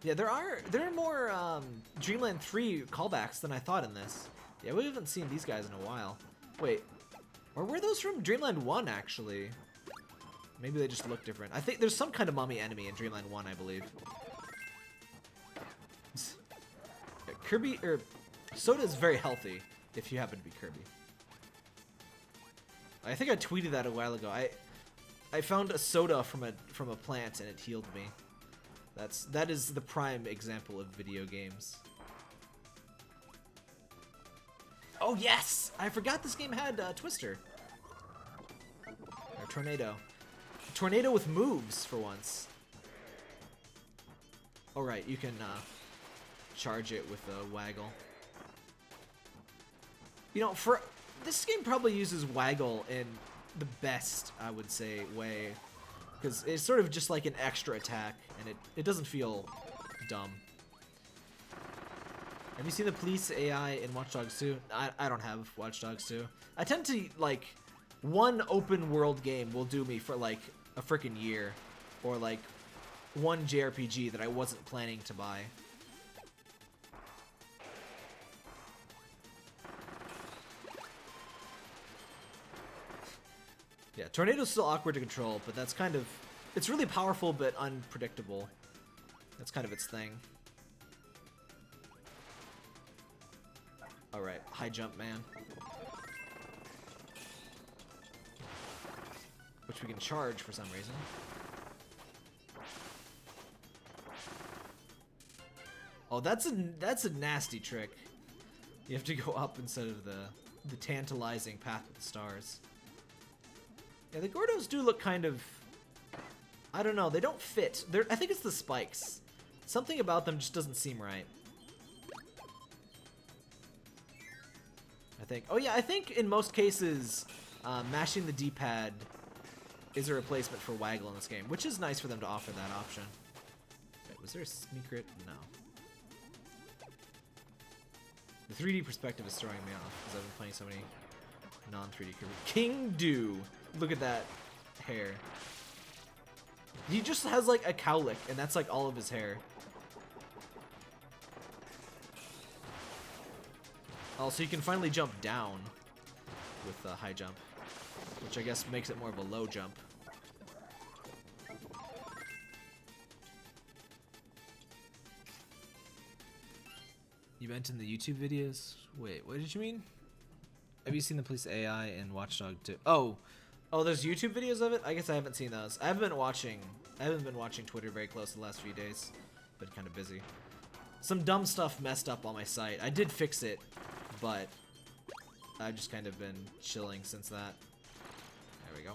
Yeah, there are more Dreamland 3 callbacks than I thought in this. Yeah, we haven't seen these guys in a while. Wait, or were those from Dreamland 1, actually? Maybe they just look different. I think there's some kind of mummy enemy in Dreamland 1, I believe. Kirby, or Soda is very healthy if you happen to be Kirby. I think I tweeted that a while ago. I found a soda from a plant and it healed me. That is the prime example of video games. Oh yes! I forgot this game had Twister. Or Tornado. Tornado with moves for once. Oh right, you can charge it with a waggle. You know, for this game probably uses waggle in the best, I would say, way, because it's sort of just like an extra attack, and it doesn't feel dumb. Have you seen the police AI in Watch Dogs 2? I don't have Watch Dogs 2. I tend to, like, one open world game will do me for like a freaking year, or like one JRPG that I wasn't planning to buy. Yeah, Tornado's still awkward to control, but that's kind of... It's really powerful, but unpredictable. That's kind of its thing. Alright, high jump, man. Which we can charge for some reason. Oh, that's a nasty trick. You have to go up instead of the tantalizing path with the stars. Yeah, the Gordos do look kind of... I don't know, they don't fit. I think it's the spikes. Something about them just doesn't seem right. I think... Oh yeah, I think in most cases, mashing the D-pad is a replacement for waggle in this game, which is nice for them to offer that option. Wait, was there a secret? No. The 3D perspective is throwing me off, because I've been playing so many non-3D Kirby. King Dew! Look at that hair. He just has like a cowlick, and that's like all of his hair. Oh, so you can finally jump down with the high jump, which I guess makes it more of a low jump. You meant in the YouTube videos? Wait, what did you mean? Have you seen the police AI in Watch Dogs 2? Oh, there's YouTube videos of it? I guess I haven't seen those. I haven't been watching Twitter very close the last few days. Been kind of busy. Some dumb stuff messed up on my site. I did fix it, but I've just kind of been chilling since that. There we go.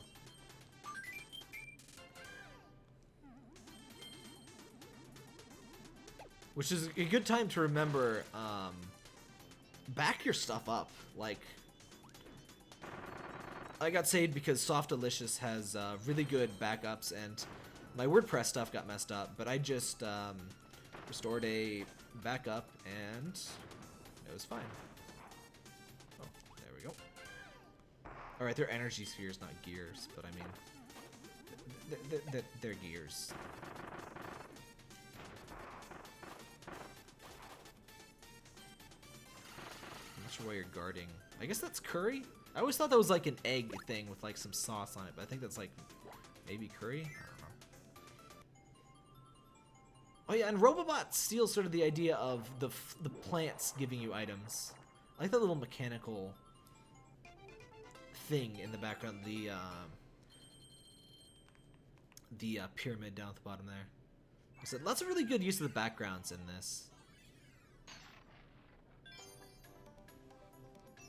Which is a good time to remember, back your stuff up. Like, I got saved because Soft Delicious has really good backups, and my WordPress stuff got messed up, but I just restored a backup, and it was fine. Oh, there we go. Alright, they're energy spheres, not gears, but I mean, they're gears. I'm not sure why you're guarding. I guess that's curry? I always thought that was like an egg thing with like some sauce on it, but I think that's like maybe curry? I don't know. Oh yeah, and Robobot steals sort of the idea of the plants giving you items. I like that little mechanical thing in the background, the pyramid down at the bottom there. I said lots of really good use of the backgrounds in this.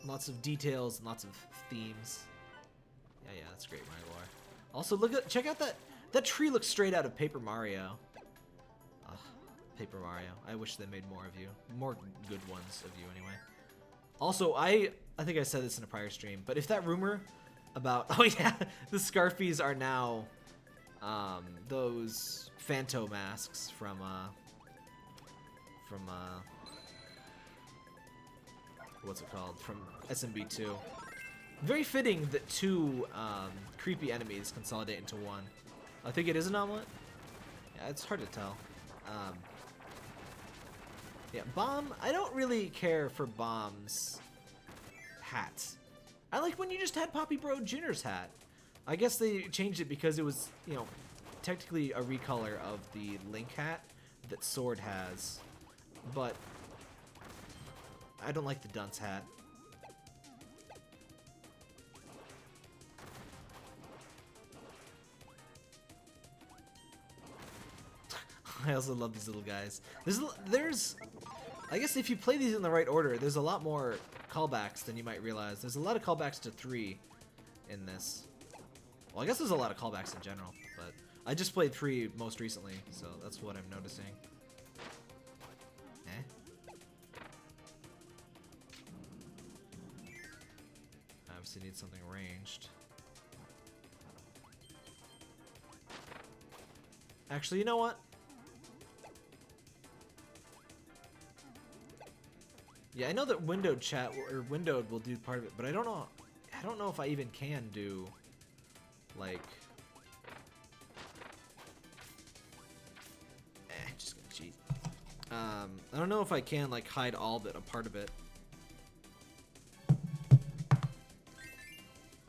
Lots of details and lots of themes. Yeah, that's great, Mario Lore. Also, check out that tree looks straight out of Paper Mario. Ugh, Paper Mario. I wish they made more of you, more good ones of you, anyway. Also, I think I said this in a prior stream, but if that rumor about the Scarfies are now those Phanto masks from what's it called? From SMB2. Very fitting that two creepy enemies consolidate into one. I think it is an omelet. Yeah, it's hard to tell. Yeah, Bomb. I don't really care for Bomb's hat. I like when you just had Poppy Bro Jr.'s hat. I guess they changed it because it was, you know, technically a recolor of the Link hat that Sword has, but I don't like the dunce hat. I also love these little guys. There's, I guess if you play these in the right order, there's a lot more callbacks than you might realize. There's a lot of callbacks to 3 in this. Well, I guess there's a lot of callbacks in general, but I just played 3 most recently, so that's what I'm noticing. Obviously need something ranged. Actually, you know what? Yeah, I know that windowed chat or windowed will do part of it, but I don't know if I even can do like just gonna cheat. I don't know if I can like hide all but a part of it.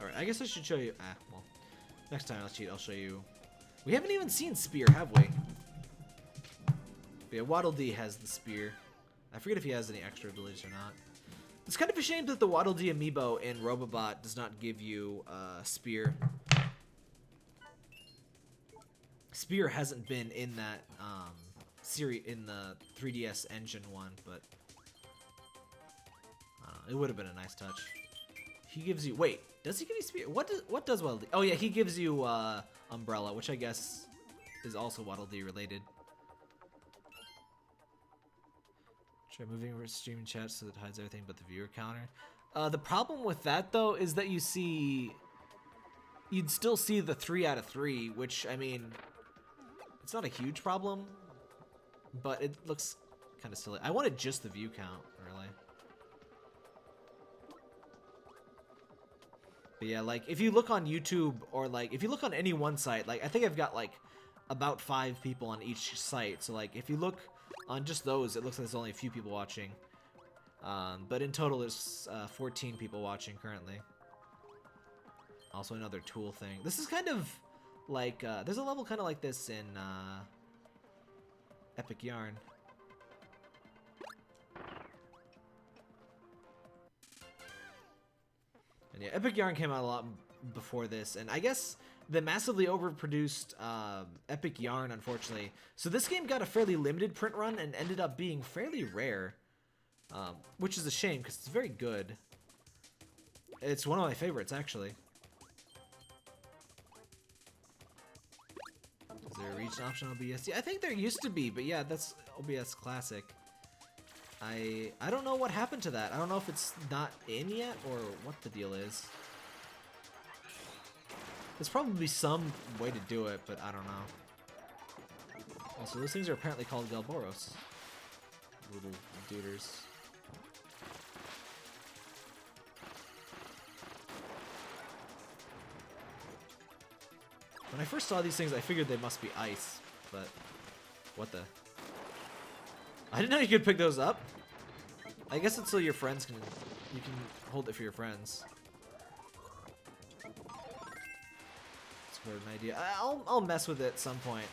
Alright, I guess I should show you well, next time I'll cheat, I'll show you. We haven't even seen Spear, have we? But yeah, Waddle Dee has the Spear. I forget if he has any extra abilities or not. It's kind of a shame that the Waddle Dee amiibo in Robobot does not give you Spear. Spear hasn't been in that series in the 3DS engine one, but it would have been a nice touch. He gives you does he give you Spear? What does Waddle Dee? Oh yeah, he gives you Umbrella, which I guess is also Waddle Dee related. Try moving over stream chat so that it hides everything but the viewer counter. The problem with that though is that you'd still see the 3 out of 3, which I mean, it's not a huge problem, but it looks kind of silly. I wanted just the view count, really. But yeah, like if you look on YouTube or like if you look on any one site, like I think I've got like about 5 people on each site. So like if you look on just those, it looks like there's only a few people watching. But in total, there's 14 people watching currently. Also another tool thing. This is kind of like, there's a level kind of like this in Epic Yarn. And yeah, Epic Yarn came out a lot before this, and I guess the massively overproduced Epic Yarn, unfortunately. So this game got a fairly limited print run and ended up being fairly rare, which is a shame because it's very good. It's one of my favorites, actually. Is there a region option on OBS? Yeah, I think there used to be, but yeah, that's OBS Classic. I don't know what happened to that. I don't know if it's not in yet or what the deal is. There's probably some way to do it, but I don't know. Also, those things are apparently called Galboros. Little duders. When I first saw these things, I figured they must be ice, but what the? I didn't know you could pick those up. I guess it's so your friends can, you can hold it for your friends. That's an idea. I'll mess with it at some point.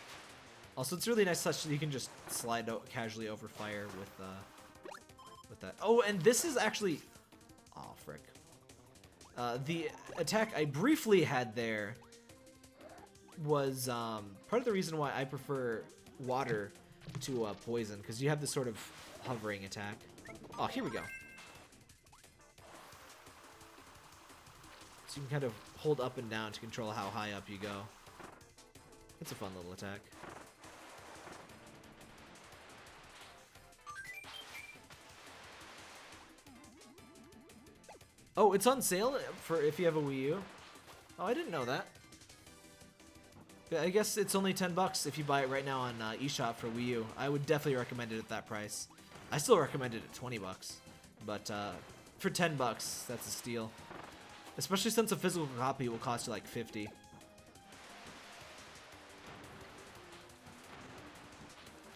Also, it's really nice such that you can just slide out casually over fire with that. Oh, and this is actually, oh frick. The attack I briefly had there was part of the reason why I prefer water to poison, because you have this sort of hovering attack. Oh, here we go. So you can kind of hold up and down to control how high up you go. It's a fun little attack. Oh, it's on sale for if you have a Wii U. Oh, I didn't know that. I guess it's only 10 bucks if you buy it right now on eShop for Wii U. I would definitely recommend it at that price. I still recommend it at 20 bucks, but for 10 bucks, that's a steal. Especially since a physical copy will cost you like 50.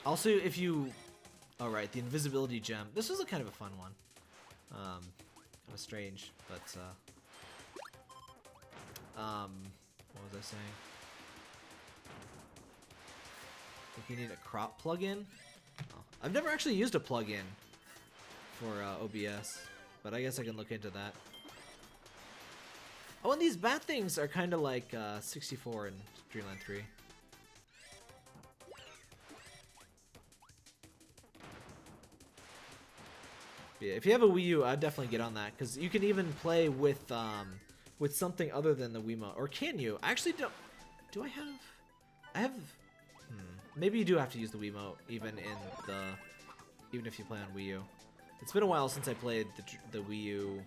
Also, if you, all right, the invisibility gem. This was a kind of a fun one. Kind of strange, but what was I saying? I think you need a crop plugin. Oh, I've never actually used a plugin for OBS, but I guess I can look into that. Oh, and these bat things are kind of like 64 and Dreamland 3. Yeah, if you have a Wii U, I'd definitely get on that, because you can even play with something other than the Wiimote. Or can you? I actually don't. Do I have? I have. Maybe you do have to use the Wiimote, even if you play on Wii U. It's been a while since I played the Wii U,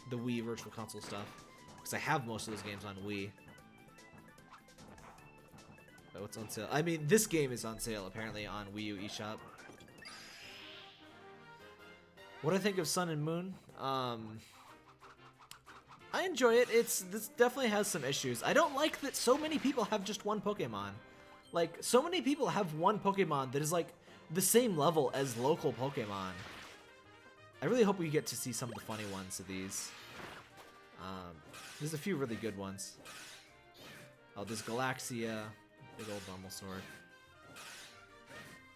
the Wii Virtual Console stuff, because I have most of those games on Wii. But what's on sale? I mean, this game is on sale apparently on Wii U eShop. What do I think of Sun and Moon? I enjoy it. This definitely has some issues. I don't like that so many people have just one Pokemon. Like, so many people have one Pokemon that is like the same level as local Pokemon. I really hope we get to see some of the funny ones of these. There's a few really good ones. Oh, there's Galaxia, big old normal sword.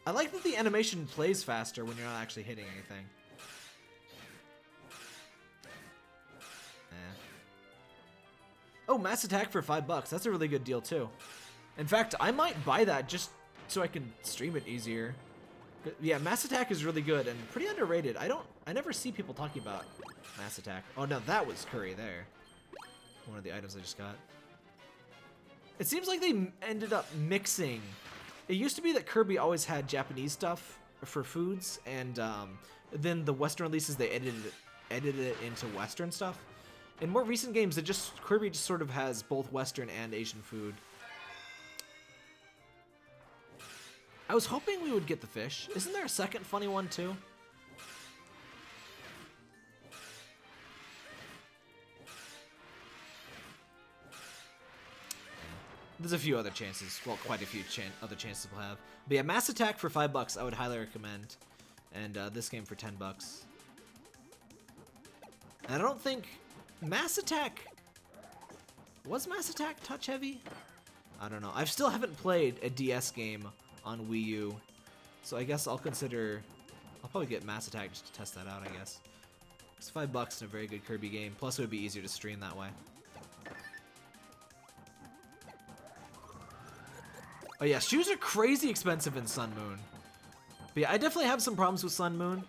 I like that the animation plays faster when you're not actually hitting anything. Oh, Mass Attack for $5. That's a really good deal too. In fact, I might buy that just so I can stream it easier. Yeah, Mass Attack is really good and pretty underrated. I never see people talking about Mass Attack. Oh no, that was curry there. One of the items I just got. It seems like they ended up mixing. It used to be that Kirby always had Japanese stuff for foods, and then the Western releases they edited it into Western stuff. In more recent games, Kirby just sort of has both Western and Asian food. I was hoping we would get the fish. Isn't there a second funny one too? There's a few other chances. Well, quite a few other chances we'll have. But yeah, Mass Attack for $5 I would highly recommend. And this game for $10. And I don't think Mass Attack... Was Mass Attack touch heavy? I don't know. I still haven't played a DS game on Wii U. So I guess I'll probably get Mass Attack just to test that out, I guess. It's $5 in a very good Kirby game. Plus it would be easier to stream that way. Oh yeah, shoes are crazy expensive in Sun Moon. But yeah, I definitely have some problems with Sun Moon.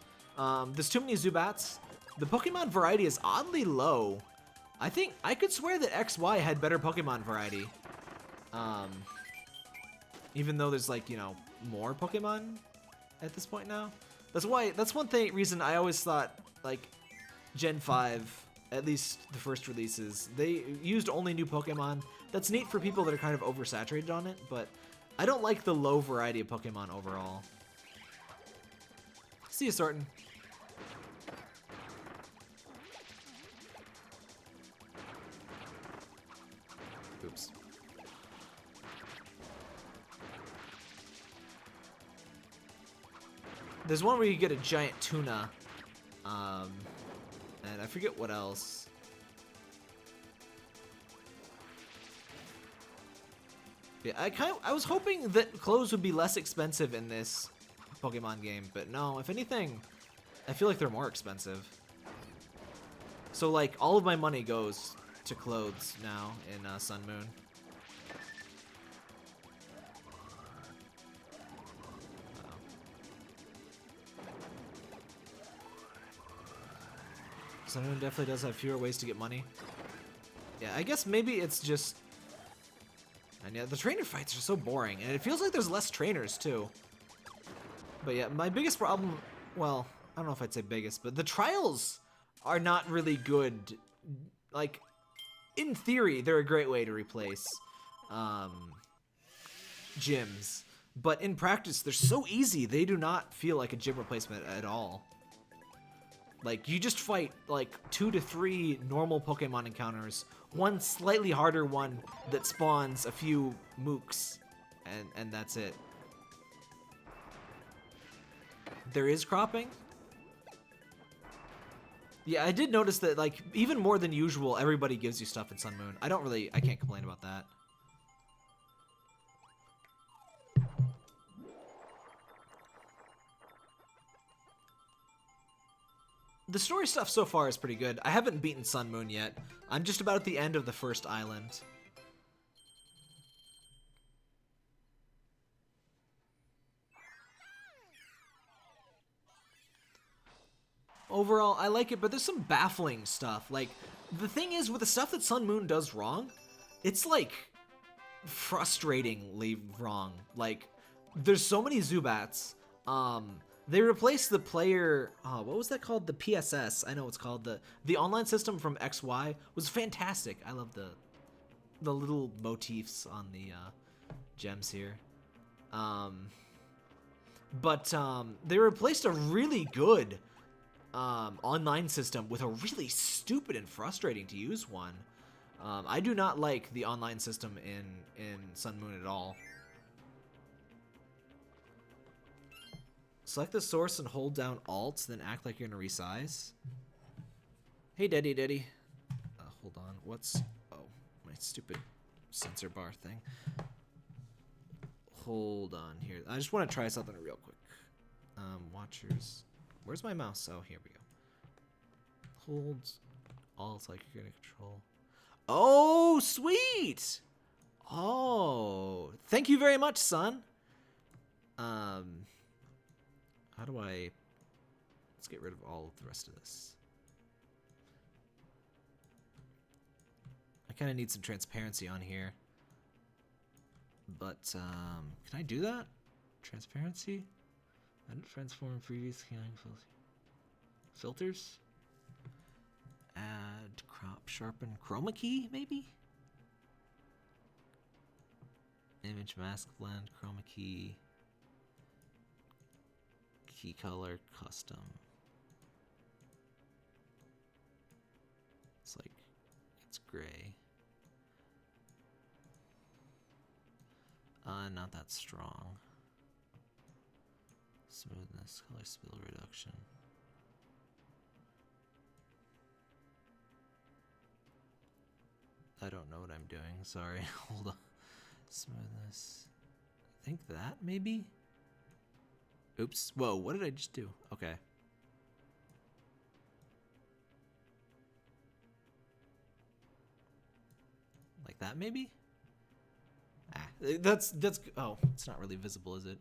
There's too many Zubats. The Pokemon variety is oddly low. I think I could swear that XY had better Pokemon variety. Even though there's like, you know, more Pokemon at this point now. That's one reason I always thought like Gen 5, at least the first releases, they used only new Pokemon. That's neat for people that are kind of oversaturated on it, but I don't like the low variety of Pokemon overall. See you, Sortin. Oops. There's one where you get a giant tuna. And I forget what else. Yeah, I was hoping that clothes would be less expensive in this Pokemon game, but no, if anything, I feel like they're more expensive. So like all of my money goes to clothes now in Sun Moon. Sun Moon definitely does have fewer ways to get money. Yeah, I guess maybe it's just... And yeah, the trainer fights are so boring, and it feels like there's less trainers too. But yeah, my biggest problem, well, I don't know if I'd say biggest, but the trials are not really good. Like, in theory, they're a great way to replace gyms. But in practice, they're so easy, they do not feel like a gym replacement at all. Like, you just fight, like, 2 to 3 normal Pokemon encounters, one slightly harder one that spawns a few mooks, and that's it. There is cropping. Yeah, I did notice that, like, even more than usual, everybody gives you stuff in Sun Moon. I can't complain about that. The story stuff so far is pretty good. I haven't beaten Sun Moon yet. I'm just about at the end of the first island. Overall, I like it, but there's some baffling stuff. Like, the thing is, with the stuff that Sun Moon does wrong, it's, like, frustratingly wrong. Like, there's so many Zubats. They replaced the player, what was that called? The PSS, I know it's called. The online system from XY was fantastic. I love the little motifs on the gems here. But they replaced a really good online system with a really stupid and frustrating to use one. I do not like the online system in Sun Moon at all. Select the source and hold down Alt, then act like you're gonna resize. Hey, Daddy. Hold on. Oh, my stupid sensor bar thing. Hold on here. I just want to try something real quick. Watchers. Where's my mouse? Oh, here we go. Hold Alt like you're gonna control. Oh, sweet! Oh, thank you very much, son. How do I... Let's get rid of all of the rest of this. I kind of need some transparency on here. But, can I do that? Transparency? I didn't transform previous filters? Add, crop, sharpen, chroma key, maybe? Image, mask, blend, chroma key... Key color, custom. It's like, it's gray. Not that strong. Smoothness, color spill reduction. I don't know what I'm doing, sorry. Hold on. Smoothness. I think that, maybe? Oops. Whoa, what did I just do? Okay. Like that, maybe? Ah, that's, oh, it's not really visible, is it?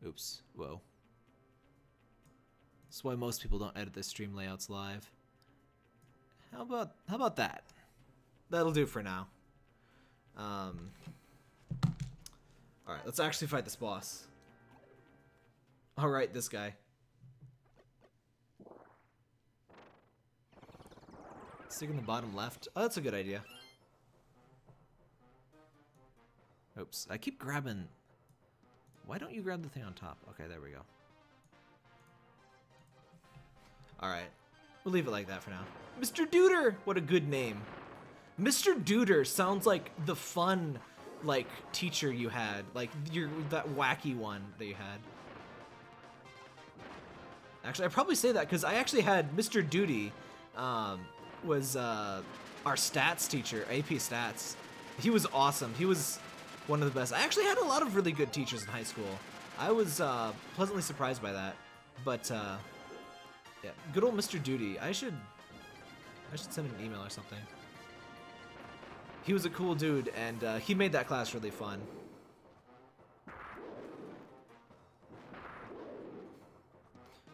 Oops. Whoa. That's why most people don't edit their stream layouts live. How about that? That'll do for now. Alright, let's actually fight this boss. Alright, this guy. Stick in the bottom left. Oh, that's a good idea. Oops, I keep grabbing... Why don't you grab the thing on top? Okay, there we go. Alright, we'll leave it like that for now. Mr. Duder! What a good name. Mr. Duder sounds like the fun, like, teacher you had. Like, that wacky one that you had. Actually, I probably say that because I actually had Mr. Duty, was our stats teacher, AP Stats. He was awesome. He was one of the best. I actually had a lot of really good teachers in high school. I was pleasantly surprised by that. But yeah, good old Mr. Duty. I should send him an email or something. He was a cool dude, and he made that class really fun.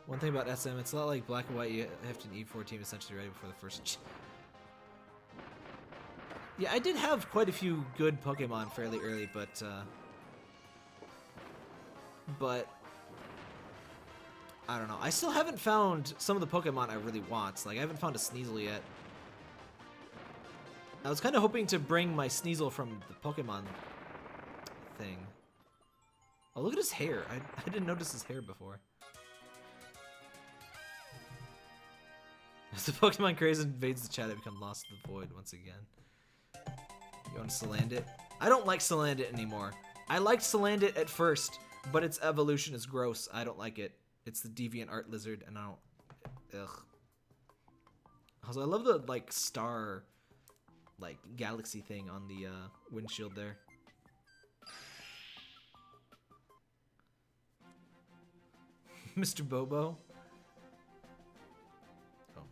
One thing about SM, it's not like black and white. You have to an E4 team essentially ready before the first. Yeah, I did have quite a few good Pokemon fairly early, but I don't know. I still haven't found some of the Pokemon I really want. Like, I haven't found a Sneasel yet. I was kind of hoping to bring my Sneasel from the Pokemon thing. Oh, look at his hair. I didn't notice his hair before. As the Pokemon craze invades the chat, I become lost in the void once again. You want to Salandit? I don't like Salandit anymore. I liked Salandit at first, but its evolution is gross. I don't like it. It's the deviant art lizard, and I don't... Ugh. Also, I love the, like, star, like, galaxy thing on the windshield there. Mr. Bobo? Oh,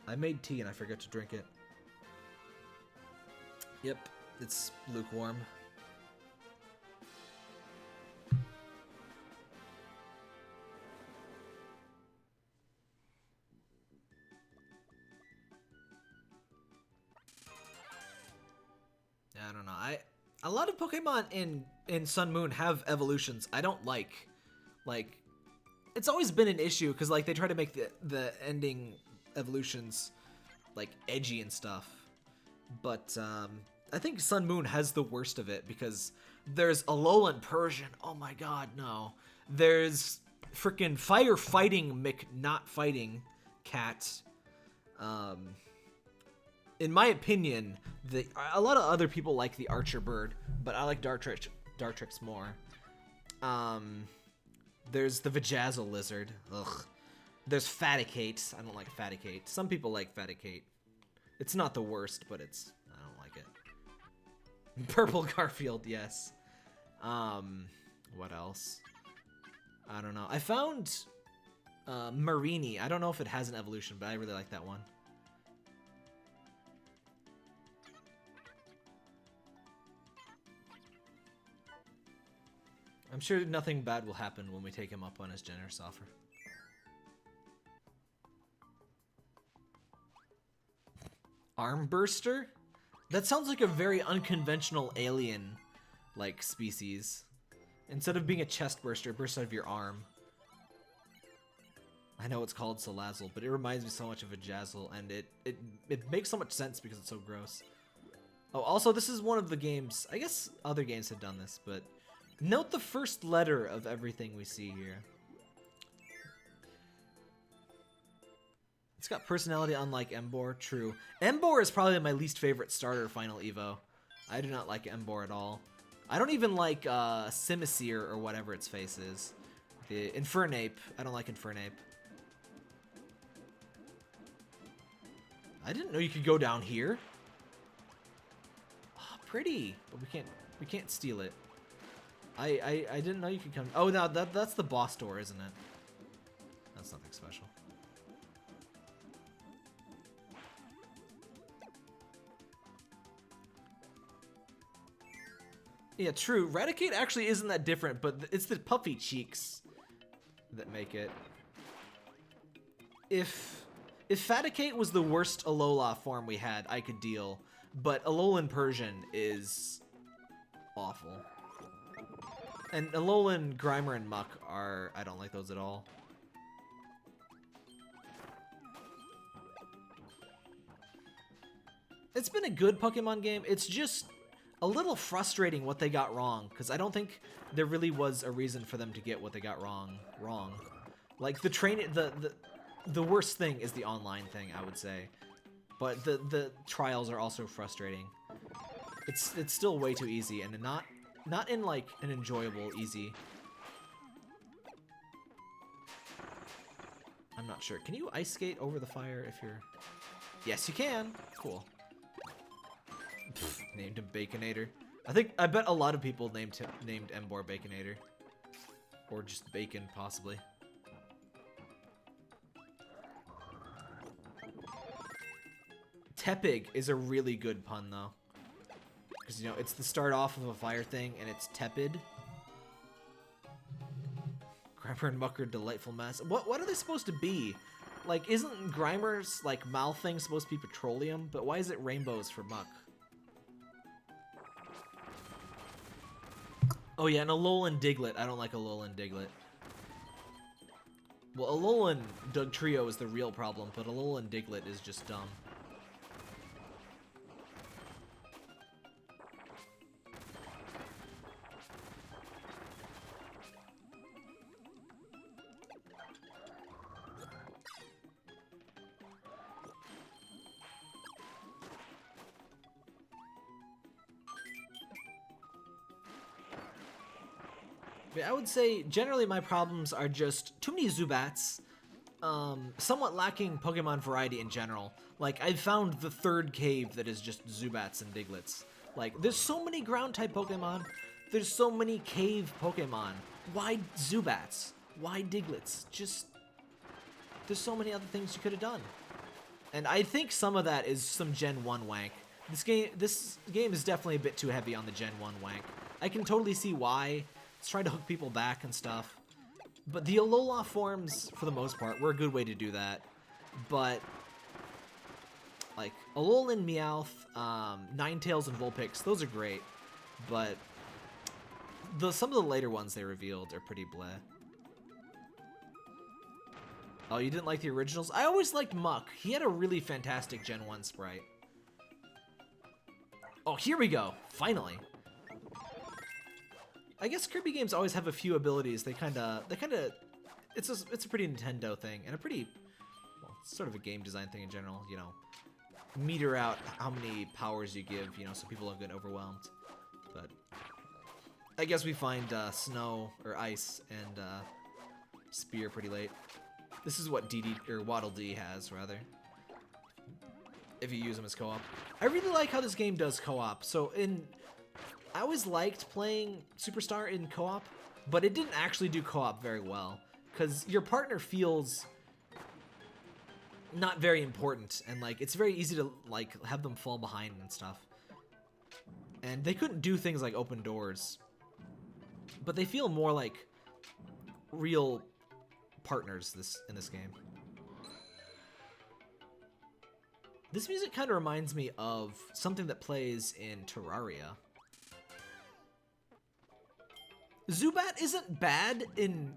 I made tea and I forgot to drink it. Yep, it's lukewarm. I don't know. A lot of Pokemon in Sun Moon have evolutions I don't like. Like, it's always been an issue because like they try to make the ending evolutions like edgy and stuff. But I think Sun Moon has the worst of it because there's Alolan Persian. Oh my god, no. There's freaking fighting not fighting cat. In my opinion, a lot of other people like the Archer Bird, but I like Dartrix more. There's the Vajazzle Lizard. Ugh. There's Faticate. I don't like Faticate. Some people like Faticate. It's not the worst, but I don't like it. Purple Garfield, yes. What else? I don't know. I found Marini. I don't know if it has an evolution, but I really like that one. I'm sure nothing bad will happen when we take him up on his generous offer. Armburster? That sounds like a very unconventional alien, like, species. Instead of being a chest burster, it bursts out of your arm. I know it's called Salazzle, but it reminds me so much of a Jazzle, and it makes so much sense because it's so gross. Oh, also, this is one of the games, I guess other games have done this, but note the first letter of everything we see here. It's got personality unlike Emboar, true. Emboar is probably my least favorite starter Final Evo. I do not like Emboar at all. I don't even like Simisear or whatever its face is. The Infernape, I don't like Infernape. I didn't know you could go down here. Oh, pretty, but we can't steal it. I didn't know you could come. Oh, no, that's the boss door, isn't it? That's nothing special. Yeah, true. Raticate actually isn't that different, but it's the puffy cheeks that make it. If Faticate was the worst Alola form we had, I could deal. But Alolan Persian is awful. And Alolan, Grimer, and Muck are... I don't like those at all. It's been a good Pokemon game. It's just a little frustrating what they got wrong, because I don't think there really was a reason for them to get what they got wrong. Like, the worst thing is the online thing, I would say. But the trials are also frustrating. It's still way too easy, and not in, like, an enjoyable, easy. not sure. Can you ice skate over the fire if you're... Yes, you can. Cool. Pfft, named him Baconator. I bet a lot of people named Embor Baconator. Or just Bacon, possibly. Tepig is a really good pun, though. Because, you know, it's the start off of a fire thing, and it's tepid. Grimer and Mucker, delightful mess. What are they supposed to be? Like, isn't Grimer's, like, mouth thing supposed to be petroleum? But why is it rainbows for Muck? Oh yeah, and Alolan Diglett. I don't like Alolan Diglett. Well, Alolan Dugtrio is the real problem, but Alolan Diglett is just dumb. I would say generally my problems are just too many Zubats, somewhat lacking Pokemon variety in general. Like, I've found the third cave that is just Zubats and Diglets. Like, there's so many ground-type Pokemon, there's so many cave Pokemon. Why Zubats? Why Diglets? Just, there's so many other things you could have done. And I think some of that is some Gen 1 wank. This game is definitely a bit too heavy on the Gen 1 wank. I can totally see why. It's trying to hook people back and stuff. But the Alola forms, for the most part, were a good way to do that. But, like, Alolan, Meowth, Ninetales, and Vulpix, those are great. But some of the later ones they revealed are pretty bleh. Oh, you didn't like the originals? I always liked Muck. He had a really fantastic Gen 1 sprite. Oh, here we go. Finally. I guess Kirby games always have a few abilities. They kind of, it's a pretty Nintendo thing, and a pretty, well, it's sort of a game design thing in general, you know, meter out how many powers you give, you know, so people don't get overwhelmed. But I guess we find Snow, or Ice, and Spear pretty late. This is what Waddle Dee has, rather, if you use them as co-op. I really like how this game does co-op. So I always liked playing Superstar in co-op, but it didn't actually do co-op very well, because your partner feels not very important, and like it's very easy to like have them fall behind and stuff. And they couldn't do things like open doors, but they feel more like real partners in this game. This music kind of reminds me of something that plays in Terraria. Zubat isn't bad in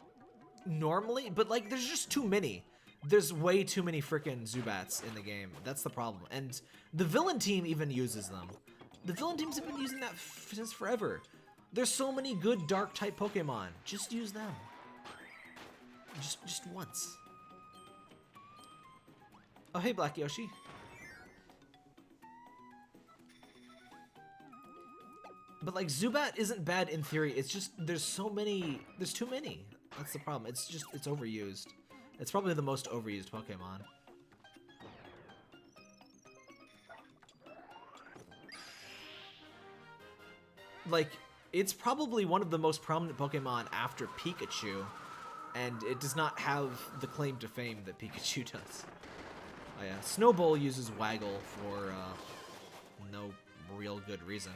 normally, but like there's just too many. There's way too many freaking Zubats in the game. That's the problem. And the villain team even uses them. The villain teams have been using that since forever. There's so many good dark type Pokemon. Just use them. Just once. Oh, hey, Black Yoshi. But like Zubat isn't bad in theory. It's just there's too many. That's the problem. It's overused. It's probably the most overused Pokemon. Like, it's probably one of the most prominent Pokemon after Pikachu, and it does not have the claim to fame that Pikachu does. Oh yeah, Snowball uses Waggle for no real good reason.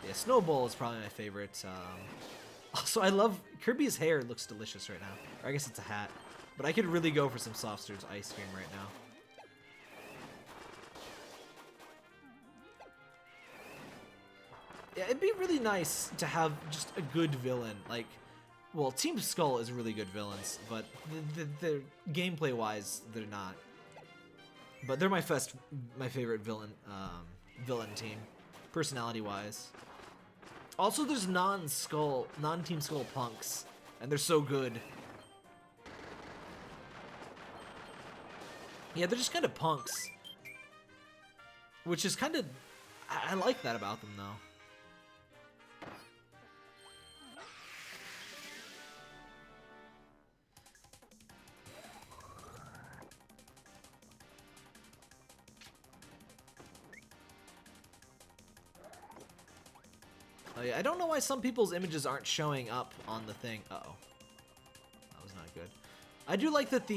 Yeah, Snowball is probably my favorite. Also, I love Kirby's hair. Looks delicious right now. Or I guess it's a hat, but I could really go for some Soft Serve ice cream right now. Yeah, it'd be really nice to have just a good villain. Like, well, Team Skull is really good villains, but the gameplay-wise, they're not. But they're my favorite villain team, personality-wise. Also, there's non-Team Skull punks, and they're so good. Yeah, they're just kind of punks, which is kind of, I like that about them though. Oh yeah, I don't know why some people's images aren't showing up on the thing. Uh-oh. That was not good. I do like that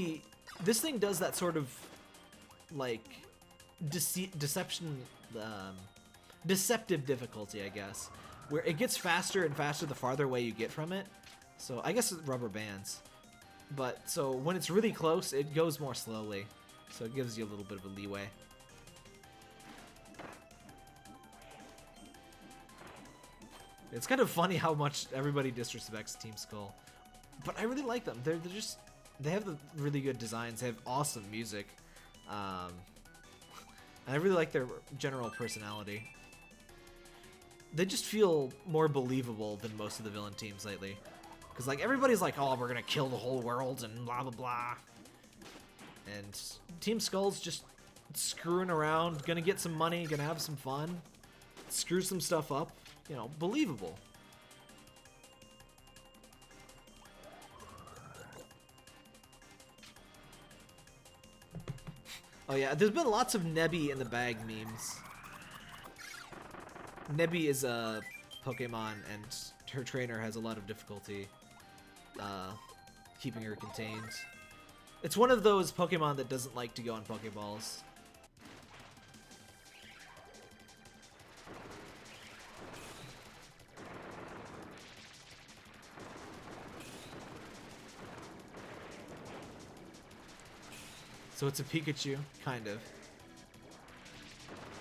this thing does that sort of, like, deceptive difficulty, I guess, where it gets faster and faster the farther away you get from it. So I guess it's rubber bands. But, so when it's really close, it goes more slowly. So it gives you a little bit of a leeway. It's kind of funny how much everybody disrespects Team Skull. But I really like them. They have the really good designs. They have awesome music. And I really like their general personality. They just feel more believable than most of the villain teams lately. Because, like, everybody's like, oh, we're gonna kill the whole world and blah, blah, blah. And Team Skull's just screwing around, gonna get some money, gonna have some fun, screw some stuff up. You know, believable. Oh yeah, there's been lots of Nebby in the bag memes. Nebby is a Pokemon, and her trainer has a lot of difficulty keeping her contained. It's one of those Pokemon that doesn't like to go on Pokeballs. So it's a Pikachu, kind of.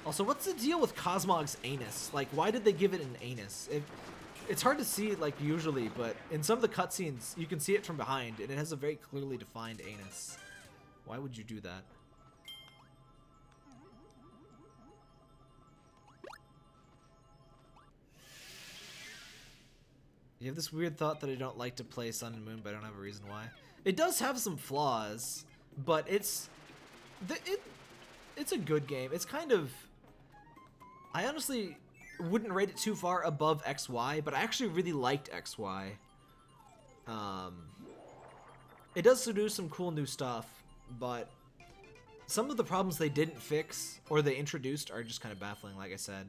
Also, what's the deal with Cosmog's anus? Like, why did they give it an anus? It's hard to see, like, usually, but in some of the cutscenes, you can see it from behind, and it has a very clearly defined anus. Why would you do that? You have this weird thought that I don't like to play Sun and Moon, but I don't have a reason why. It does have some flaws, but it's a good game. It's kind of... I honestly wouldn't rate it too far above XY, but I actually really liked XY. It does do some cool new stuff, but some of the problems they didn't fix or they introduced are just kind of baffling, like I said.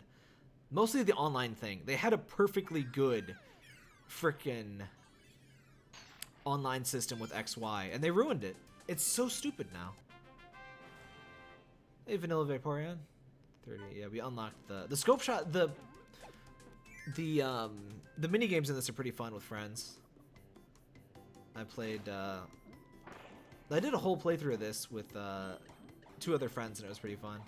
Mostly the online thing. They had a perfectly good frickin' online system with XY, and they ruined it. It's so stupid now. Hey, Vanilla Vaporeon. 30. Yeah, we unlocked the scope shot. The mini games in this are pretty fun with friends. I played. I did a whole playthrough of this with 2 other friends, and it was pretty fun.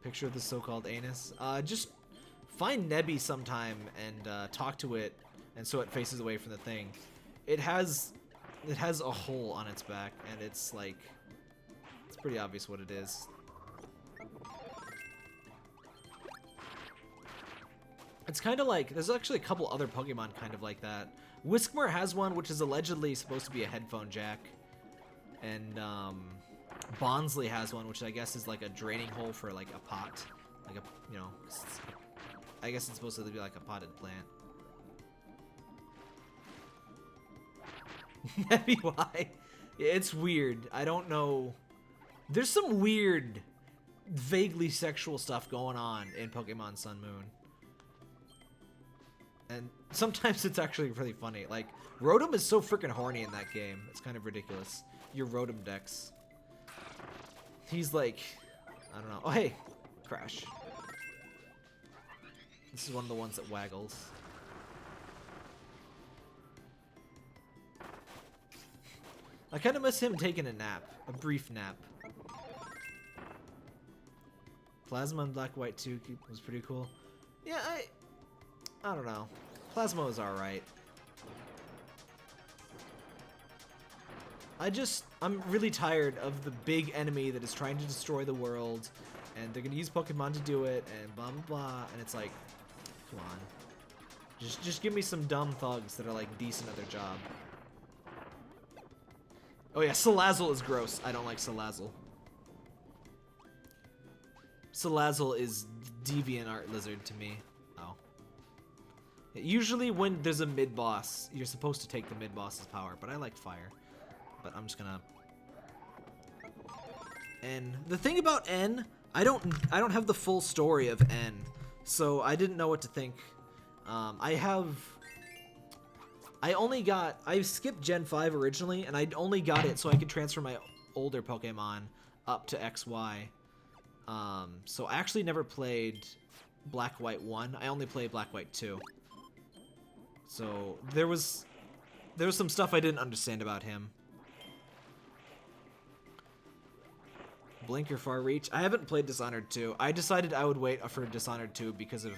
Picture of the so-called anus. Just find Nebby sometime and talk to it, and so it faces away from the thing. It has a hole on its back, and it's like, it's pretty obvious what it is. It's kind of like, there's actually a couple other Pokemon kind of like that. Whiskmore has one, which is allegedly supposed to be a headphone jack. And Bonsley has one, which I guess is like a draining hole for like a pot. Like a, you know, I guess it's supposed to be like a potted plant. Maybe why? Yeah, it's weird. I don't know. There's some weird, vaguely sexual stuff going on in Pokemon Sun Moon. And sometimes it's actually really funny. Like, Rotom is so freaking horny in that game. It's kind of ridiculous. Your Rotom Dex. He's like, I don't know. Oh, hey, Crash. This is one of the ones that waggles. I kind of miss him taking a nap. A brief nap. Plasma and Black White 2 was pretty cool. Yeah, I don't know. Plasma was alright. I'm really tired of the big enemy that is trying to destroy the world, and they're gonna use Pokemon to do it, and blah blah blah, and it's like, come on. Just give me some dumb thugs that are like decent at their job. Oh yeah, Salazzle is gross. I don't like Salazzle. Salazzle is deviant art lizard to me. Oh. Usually when there's a mid-boss, you're supposed to take the mid-boss's power, but I like fire. But I'm just gonna... N. The thing about N, I don't have the full story of N, so I didn't know what to think. I skipped Gen 5 originally, and I only got it so I could transfer my older Pokemon up to XY. So I actually never played Black White 1. I only played Black White 2. So there was some stuff I didn't understand about him. Blink or Far Reach? I haven't played Dishonored 2. I decided I would wait for Dishonored 2 because of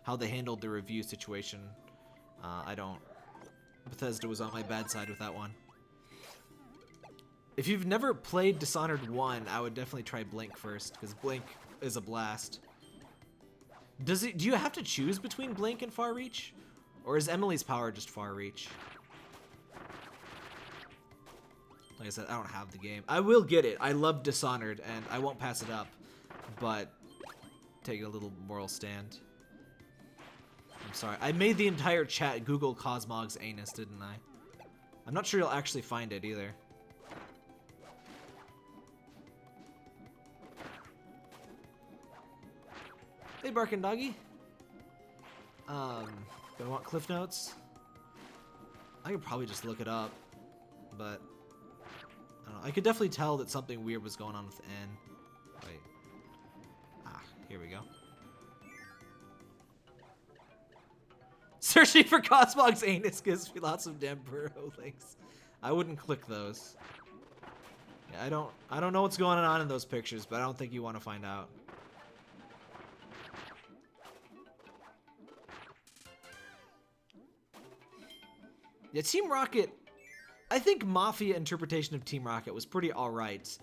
how they handled the review situation. Bethesda was on my bad side with that one. If you've never played Dishonored 1, I would definitely try Blink first, because Blink is a blast. Do you have to choose between Blink and Far Reach? Or is Emily's power just Far Reach? Like I said, I don't have the game. I will get it. I love Dishonored, and I won't pass it up. But take a little moral stand. I'm sorry. I made the entire chat Google Cosmog's anus, didn't I? I'm not sure you'll actually find it either. Hey, Barkin' Doggy. Do I want Cliff Notes? I could probably just look it up, but I don't know. I could definitely tell that something weird was going on with N. Wait. Here we go. Searching for Cosmog's anus gives me lots of damn burrow links. I wouldn't click those. Yeah, I don't know what's going on in those pictures, but I don't think you want to find out. Yeah, Team Rocket, I think Mafia interpretation of Team Rocket was pretty alright.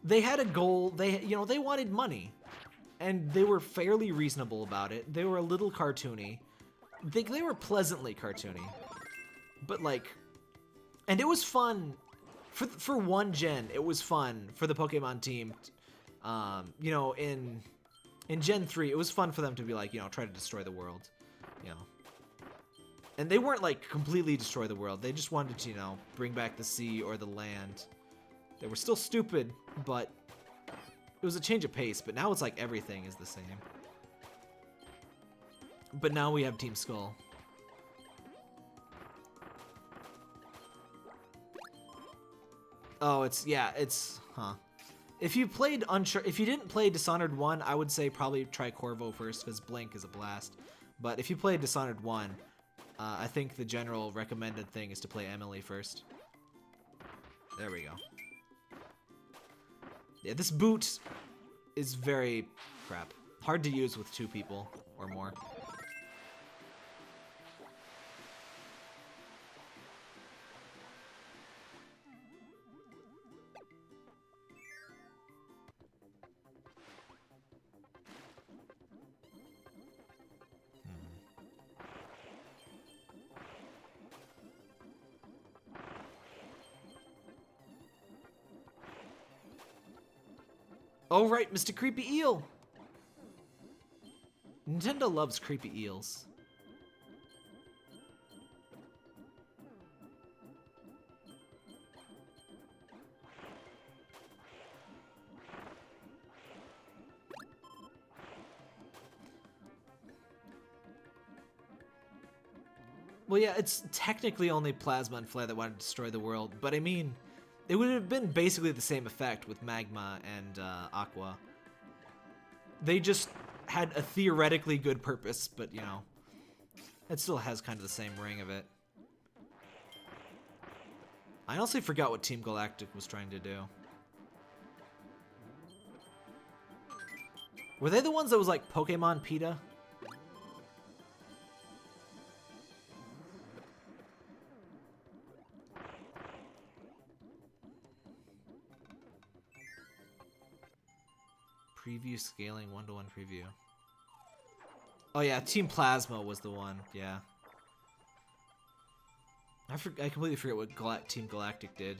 They had a goal, they wanted money. And they were fairly reasonable about it. They were a little cartoony. They were pleasantly cartoony. But like, and it was fun, for one gen, it was fun for the Pokemon team. You know, in Gen 3, it was fun for them to be like, you know, try to destroy the world, you know. And they weren't like completely destroy the world. They just wanted to, you know, bring back the sea or the land. They were still stupid, but it was a change of pace. But now it's like everything is the same. But now we have Team Skull. Oh, it's If you played if you didn't play Dishonored 1, I would say probably try Corvo first because Blink is a blast. But if you played Dishonored 1, I think the general recommended thing is to play Emily first. There we go. Yeah, this boot is very crap. Hard to use with 2 people or more. Oh right, Mr. Creepy Eel! Nintendo loves creepy eels. Well yeah, it's technically only Plasma and Flare that wanted to destroy the world, but I mean, it would have been basically the same effect with Magma and Aqua. They just had a theoretically good purpose, but you know, it still has kind of the same ring of it. I honestly forgot what Team Galactic was trying to do. Were they the ones that was like Pokemon PETA? Preview scaling 1-to-1 preview. Oh yeah, Team Plasma was the one. Yeah. I completely forget what Team Galactic did.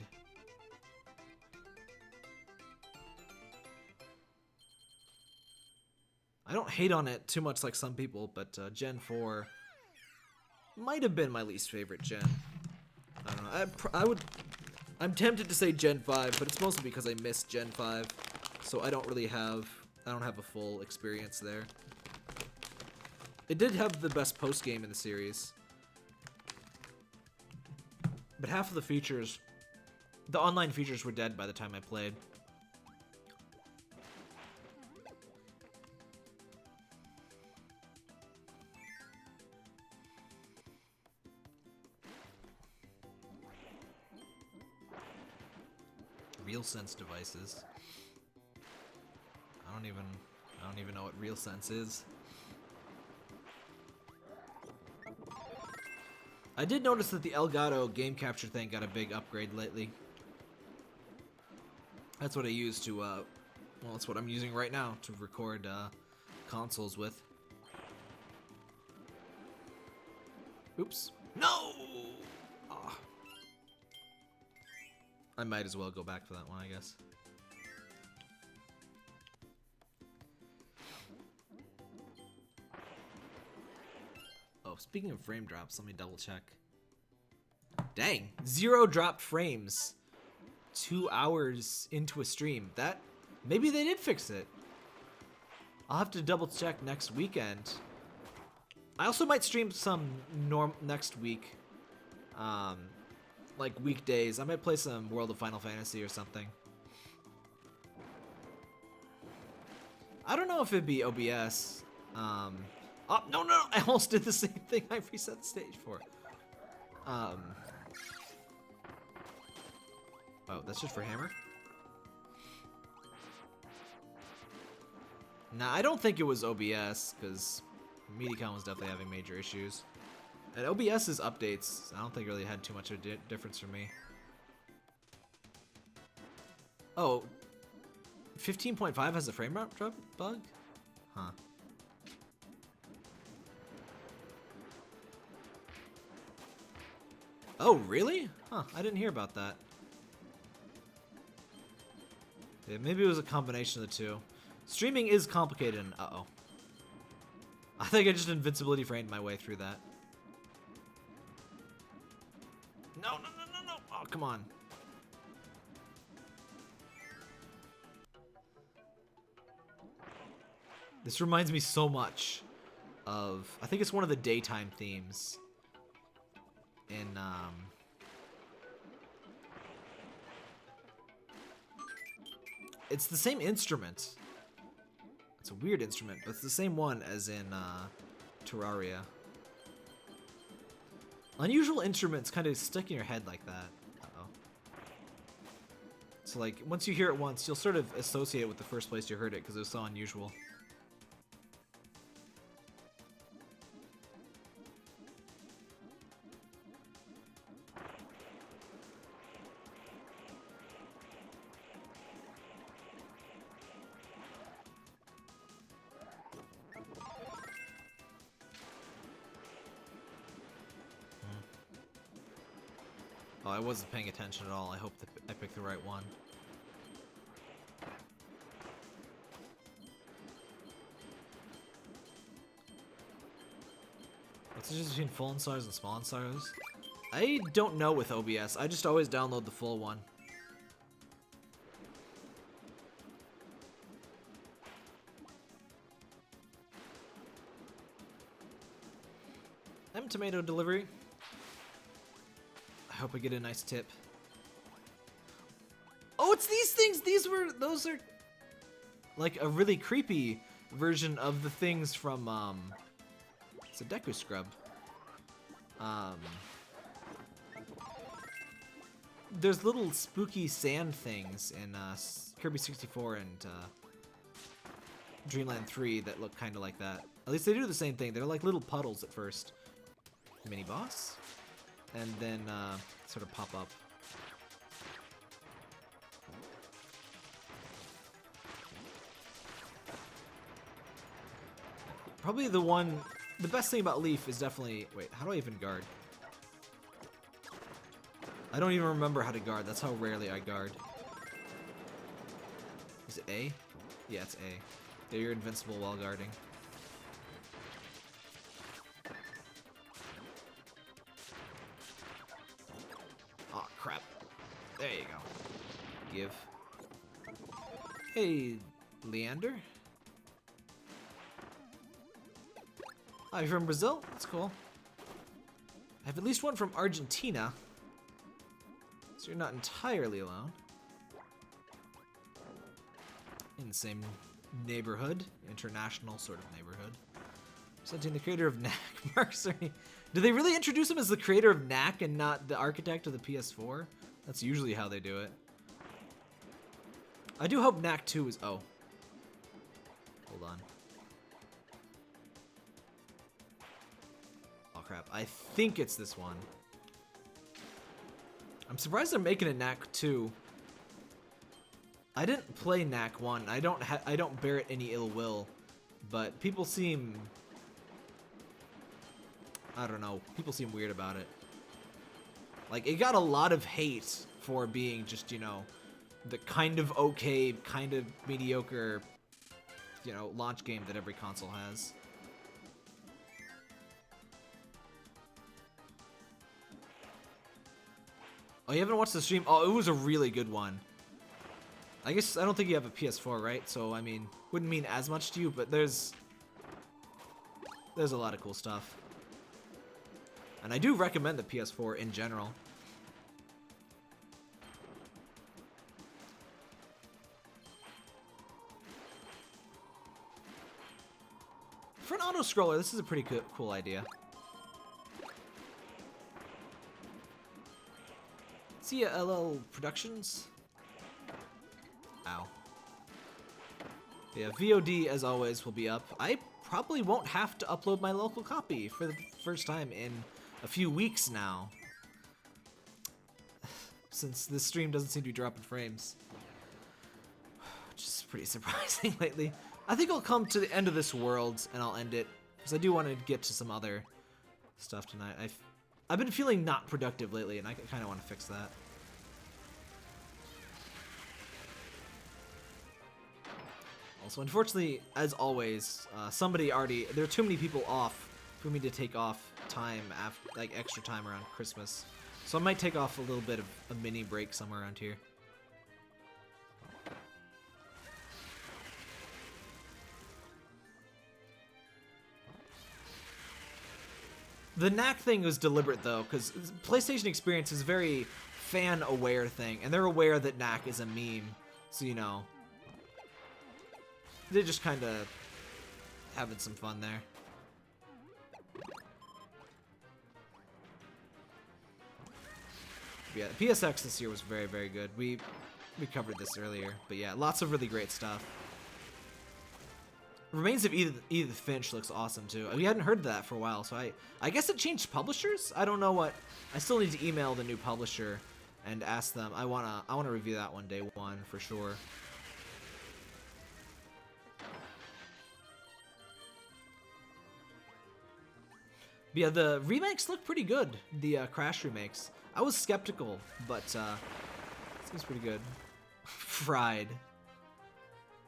I don't hate on it too much like some people, but Gen 4 might have been my least favorite gen. I don't know. I'm tempted to say Gen 5, but it's mostly because I missed Gen 5. So I don't really have I don't have a full experience there. It did have the best post game in the series, but half of the features, the online features, were dead by the time I played. RealSense devices. I don't even know what RealSense is. I did notice that the Elgato game capture thing got a big upgrade lately. That's what I use to, well, that's what I'm using right now to record consoles with. Oops. No! Oh. I might as well go back for that one, I guess. Oh, speaking of frame drops, let me double check. Dang, 0 dropped frames 2 hours into a stream. That, maybe they did fix it. I'll have to double check next weekend. I also might stream some next week. Like weekdays. I might play some World of Final Fantasy or something. I don't know if it'd be OBS. Oh, no, I almost did the same thing I reset the stage for. Oh, that's just for hammer? Nah, I don't think it was OBS, because Medicon was definitely having major issues. And OBS's updates, I don't think really had too much of a difference for me. Oh, 15.5 has a frame rate drop bug? Huh. Oh, really? Huh, I didn't hear about that. Yeah, maybe it was a combination of the two. Streaming is complicated and uh-oh. I think I just invincibility framed my way through that. No. Oh, come on. This reminds me so much of, I think it's one of the daytime themes in, it's the same instrument. It's a weird instrument, but it's the same one as in, Terraria. Unusual instruments kind of stick in your head like that. Uh-oh. So, like, once you hear it once, you'll sort of associate it with the first place you heard it because it was so unusual. Oh, I wasn't paying attention at all. I hope that I picked the right one. What's the difference between full insiders and small insiders? I don't know with OBS. I just always download the full one. Tomato delivery. I hope I get a nice tip. Oh, it's these things! Those are like a really creepy version of the things from, it's a Deku Scrub. There's little spooky sand things in, Kirby 64 and, Dreamland 3 that look kind of like that. At least they do the same thing. They're like little puddles at first. Mini boss, and then sort of pop up. Probably the best thing about Leaf is definitely, wait, how do I even guard? I don't even remember how to guard. That's how rarely I guard. Is it A? Yeah, it's A. Yeah, you're invincible while guarding. Crap. There you go. Give. Hey, Leander. Oh, you're from Brazil? That's cool. I have at least one from Argentina. So you're not entirely alone. In the same neighborhood. International sort of neighborhood. Presenting the creator of Knack. Mark Cerny. Do they really introduce him as the creator of Knack and not the architect of the PS4? That's usually how they do it. I do hope Knack 2 is... Oh. Hold on. Oh crap. I think it's this one. I'm surprised they're making a Knack 2. I didn't play Knack 1. I don't bear it any ill will. But people seem... I don't know. People seem weird about it. Like, it got a lot of hate for being just, you know, the kind of okay, kind of mediocre, you know, launch game that every console has. Oh, you haven't watched the stream? Oh, it was a really good one. I guess, I don't think you have a PS4, right? So, I mean, wouldn't mean as much to you, but there's a lot of cool stuff. And I do recommend the PS4 in general. For an auto-scroller, this is a pretty cool idea. See ya, LL Productions. Ow. Yeah, VOD, as always, will be up. I probably won't have to upload my local copy for the first time in a few weeks now. Since this stream doesn't seem to be dropping frames. Which is pretty surprising lately. I think I'll come to the end of this world and I'll end it. Because I do want to get to some other stuff tonight. I've been feeling not productive lately and I kind of want to fix that. Also, unfortunately, as always, there are too many people off for me to take off time after, like, extra time around Christmas. So I might take off a little bit of a mini break somewhere around here. The Knack thing was deliberate though, because PlayStation Experience is a very fan-aware thing, and they're aware that Knack is a meme, so you know. They're just kind of having some fun there. Yeah, PSX this year was very, very good. We covered this earlier, but yeah, lots of really great stuff. Remains of Edith Finch looks awesome too. We hadn't heard that for a while, so I guess it changed publishers? I don't know what. I still need to email the new publisher and ask them. I wanna review that one day one for sure. But yeah, the remakes look pretty good. The Crash remakes. I was skeptical, but it seems pretty good. Fried.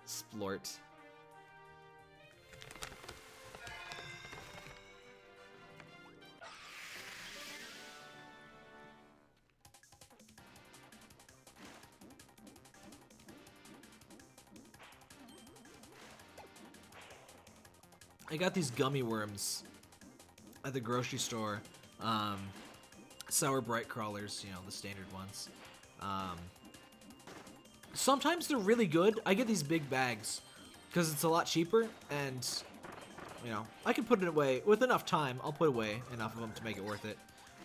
Splort. I got these gummy worms at the grocery store. Sour Bright Crawlers, you know, the standard ones. Sometimes they're really good. I get these big bags because it's a lot cheaper, and you know, I can put it away with enough time. I'll put away enough of them to make it worth it.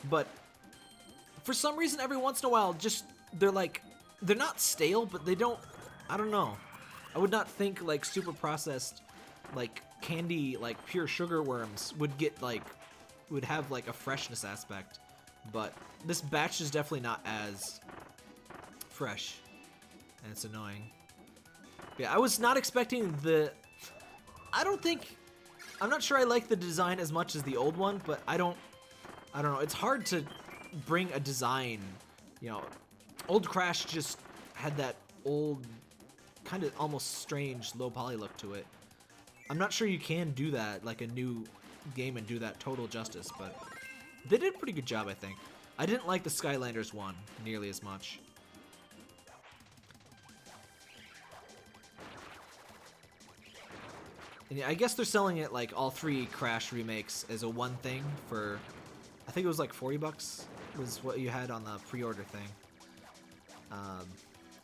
But for some reason, every once in a while, just they're not stale, but they don't. I don't know. I would not think like super processed, like candy, like pure sugar worms would have like a freshness aspect. But this batch is definitely not as fresh, and it's annoying. Yeah, I was not expecting I'm not sure I like the design as much as the old one, but I don't know. It's hard to bring a design, you know. Old Crash just had that old, kind of almost strange low poly look to it. I'm not sure you can do that, like a new game, and do that total justice, but they did a pretty good job, I think. I didn't like the Skylanders one nearly as much. And I guess they're selling it like all 3 Crash remakes as a one thing for, I think it was like 40 bucks was what you had on the pre-order thing.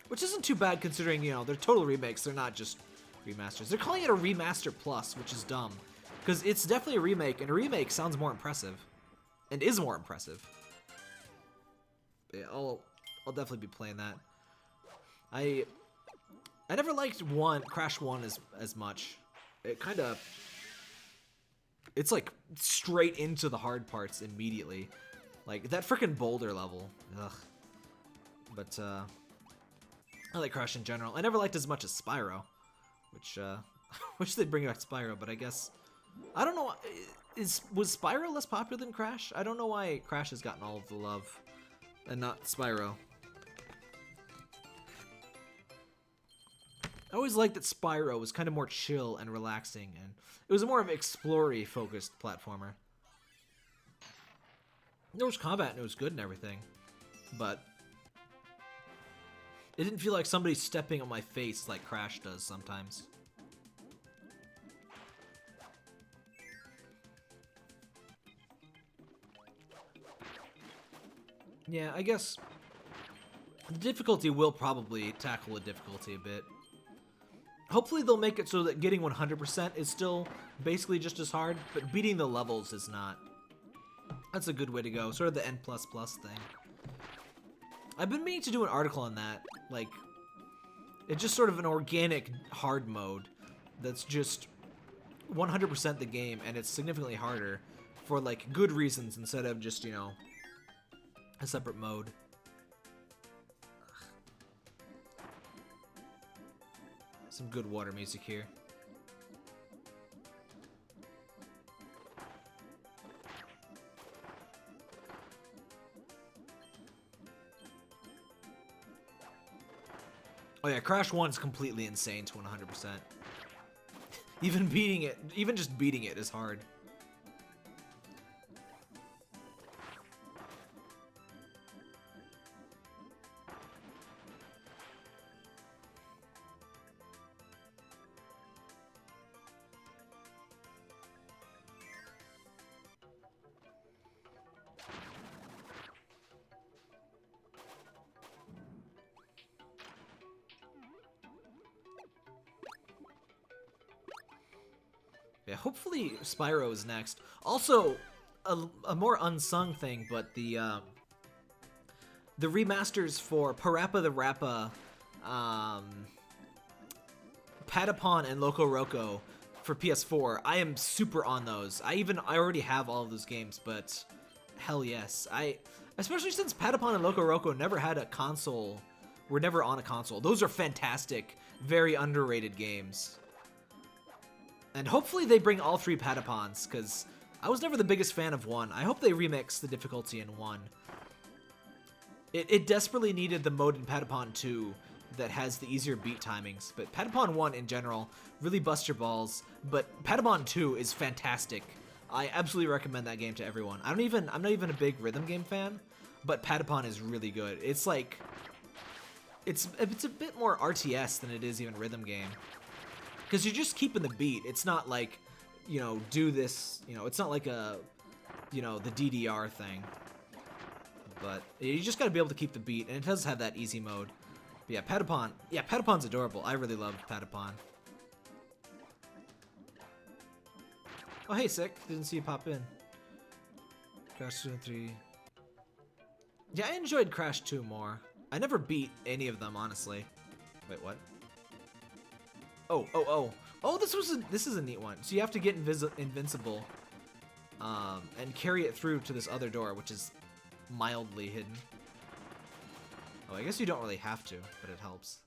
Which isn't too bad considering, you know, they're total remakes. They're not just remasters. They're calling it a remaster plus, which is dumb. Because it's definitely a remake, and a remake sounds more impressive. And is more impressive. Yeah, I'll definitely be playing that. I never liked Crash 1 as much. It kind of... It's like straight into the hard parts immediately. Like that frickin' boulder level. Ugh. But I like Crash in general. I never liked as much as Spyro. Which wish they'd bring back Spyro, but I guess... I don't know, was Spyro less popular than Crash? I don't know why Crash has gotten all of the love and not Spyro. I always liked that Spyro was kind of more chill and relaxing, and it was more of an explory focused platformer. There was combat and it was good and everything, but it didn't feel like somebody stepping on my face like Crash does sometimes. Yeah, I guess the difficulty will probably tackle the difficulty a bit. Hopefully they'll make it so that getting 100% is still basically just as hard, but beating the levels is not. That's a good way to go, sort of the N++ thing. I've been meaning to do an article on that, like, it's just sort of an organic hard mode that's just 100% the game, and it's significantly harder for, like, good reasons instead of just, you know, a separate mode. Some good water music here. Oh yeah, Crash 1's completely insane to 100%. Even just beating it is hard. Yeah, hopefully Spyro is next. Also, a more unsung thing, but the remasters for Parappa the Rappa, Patapon, and Loco Roco for PS4, I am super on those. I already have all of those games, but hell yes. Especially since Patapon and Loco Roco never had a console, were never on a console. Those are fantastic, very underrated games. And hopefully they bring all 3 Patapons, because I was never the biggest fan of 1. I hope they remix the difficulty in 1. It desperately needed the mode in Patapon 2 that has the easier beat timings, but Patapon 1 in general really busts your balls, but Patapon 2 is fantastic. I absolutely recommend that game to everyone. I'm not even a big rhythm game fan, but Patapon is really good. It's like, it's a bit more RTS than it is even rhythm game. Because you're just keeping the beat. It's not like, you know, do this, you know, it's not like a, you know, the DDR thing. But you just gotta be able to keep the beat, and it does have that easy mode. But yeah, Patapon's adorable. I really loved Patapon. Oh, hey, Sick. Didn't see you pop in. Crash 2 and 3. Yeah, I enjoyed Crash 2 more. I never beat any of them, honestly. Wait, what? Oh, this is a neat one. So you have to get invincible, and carry it through to this other door, which is mildly hidden. Oh, I guess you don't really have to, but it helps.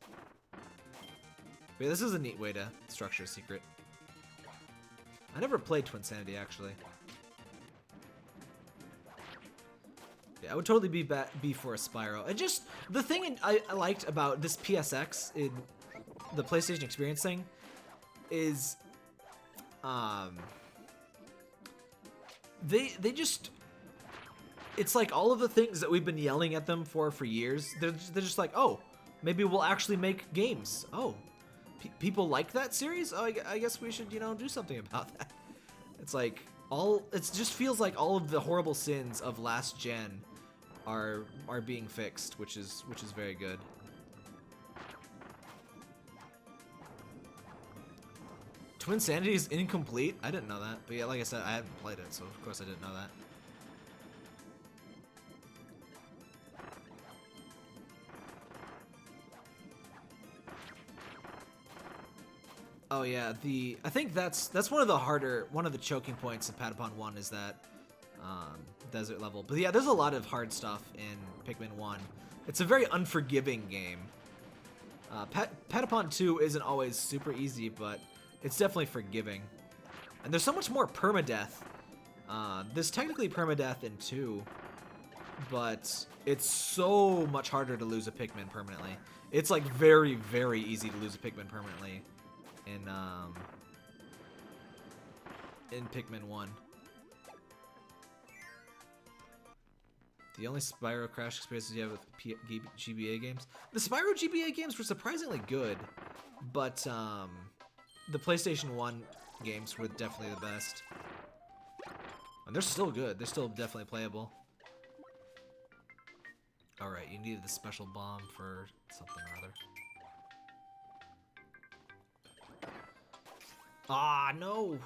But yeah, this is a neat way to structure a secret. I never played Twinsanity, actually. Yeah, I would totally be for a Spyro. And just the thing I liked about this PSX in the PlayStation Experience thing is they just, it's like all of the things that we've been yelling at them for years, they're just like, oh, maybe we'll actually make games. Oh, people like that series. Oh, I guess we should, you know, do something about that. It's like it just feels like all of the horrible sins of last gen are being fixed, which is very good. Twin Sanity is incomplete? I didn't know that. But yeah, like I said, I haven't played it, so of course I didn't know that. Oh yeah, I think that's one of the choking points of Patapon 1 is that desert level. But yeah, there's a lot of hard stuff in Pikmin 1. It's a very unforgiving game. Patapon 2 isn't always super easy, but it's definitely forgiving. And there's so much more permadeath. There's technically permadeath in 2, but it's so much harder to lose a Pikmin permanently. It's like very, very easy to lose a Pikmin permanently in Pikmin 1. The only Spyro Crash experiences you have with GBA games. The Spyro GBA games were surprisingly good, but the PlayStation 1 games were definitely the best. And they're still good. They're still definitely playable. Alright, you needed the special bomb for something or other. Ah, no!